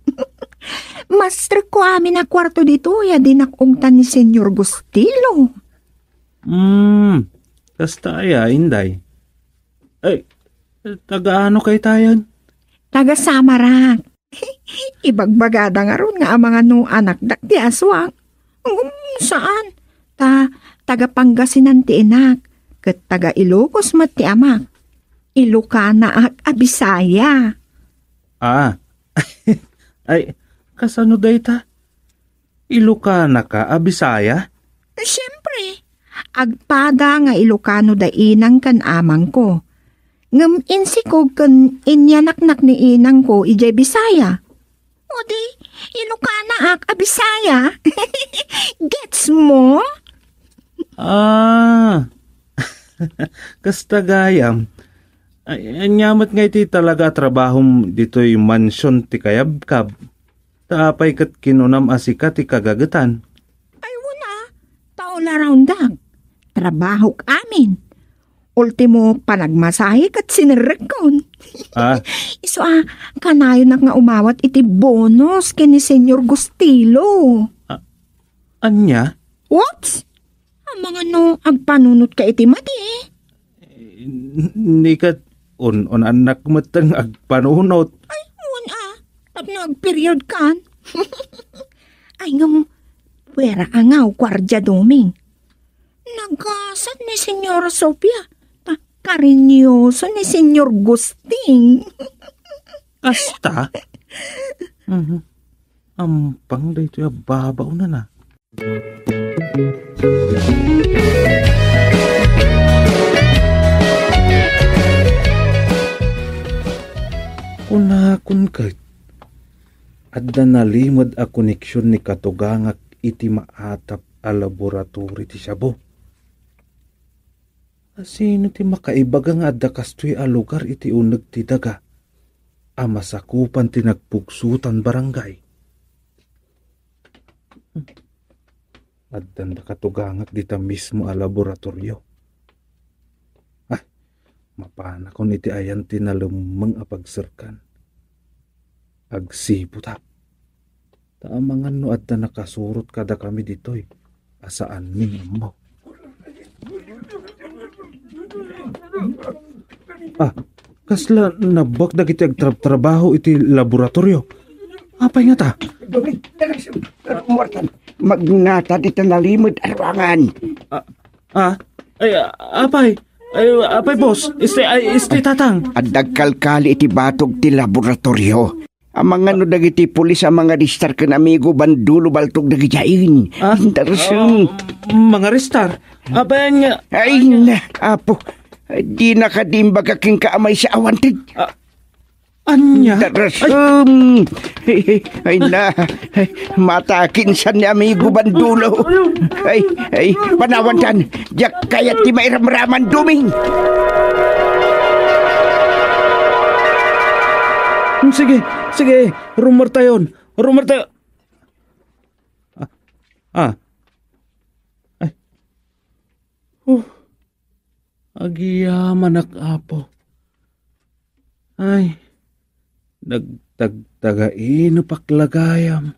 Master ko amin na kwarto dito, ya dinakungtan ni Senyor Gustilo. Kasta inday. Ay, taga-ano kay tayan? Taga Samarak. Ibagbagada nga ron nga ang mga anak dak ti aswang. Saan? Taga Pangasinan ti enak. Ket taga Ilocos mat ti amak. Ilocana ak Bisaya. Ay, kasano dayta? Ilocana ka, Bisaya? Siyempre, agpada nga Ilocano da inang kan amang ko. Ngam insikog kan inyanaknak ni inang ko ijay Bisaya. O di, Ilocana ak Bisaya. Gets mo? Kasta gayam. Ay, anyamat nga iti talaga trabahom dito'y mansyon ti kayab-kab. Taapay kat kinunam asika ti kagagatan. Ay wala, taola raundag. Trabaho amin. Ultimo panagmasahe kat sinirekon. Iso kanayo na nga umawat iti bonus kini Senyor Gustilo. Anya? What? Ang mga agpanunot ka iti mati. Nikat on anak matang agpanunot. Ay, tapno agperiod kan. Ay ngam, pwera angaw Guardia Doming. Nagkasat ni Senyora Sophia. Karinyoso ni Senyor Gusting. Kasta? Ampang dito babaw na. Kunakon kahit adda nalimod a koneksyon ni katugangak iti maatap a laboratory ti Shabu. Sino ti makaibaga nga adda kastoy a lugar iti uneg ti daga a masakupan ti nagpugsutan barangay. Addan da katugangak dita mismo a laboratoryo. Mapana kon iti ayan tinalumang apagserkan. Agsiputap. Taamangan no adda nakasurot kada kami ditoy. Asaan min mo. Kasla nabak dagiti agtrabaho iti laboratoryo. Apay nga ta? Magnata dito nalimod arwangan. Apay? Apay boss, este tatang. At dagkalkali iti batog ti laboratorio. Ang mga no dagiti pulis ang mga ristar kan amigo bandulo baltog dagijain. Interesting. Mga ristar? Apay nga. Ay na, apo. Di nakadimba kaking kaamay sa awantig. Anya? Darasum. Ay na. Matakin sa ni amigo bandulo. Ay, panawan dyan. Diyak kayat ti mairamraman duming. Sige. Rumor tayo. Ay. Agiyaman apo. Ay. Nagtagtagain paklagayam.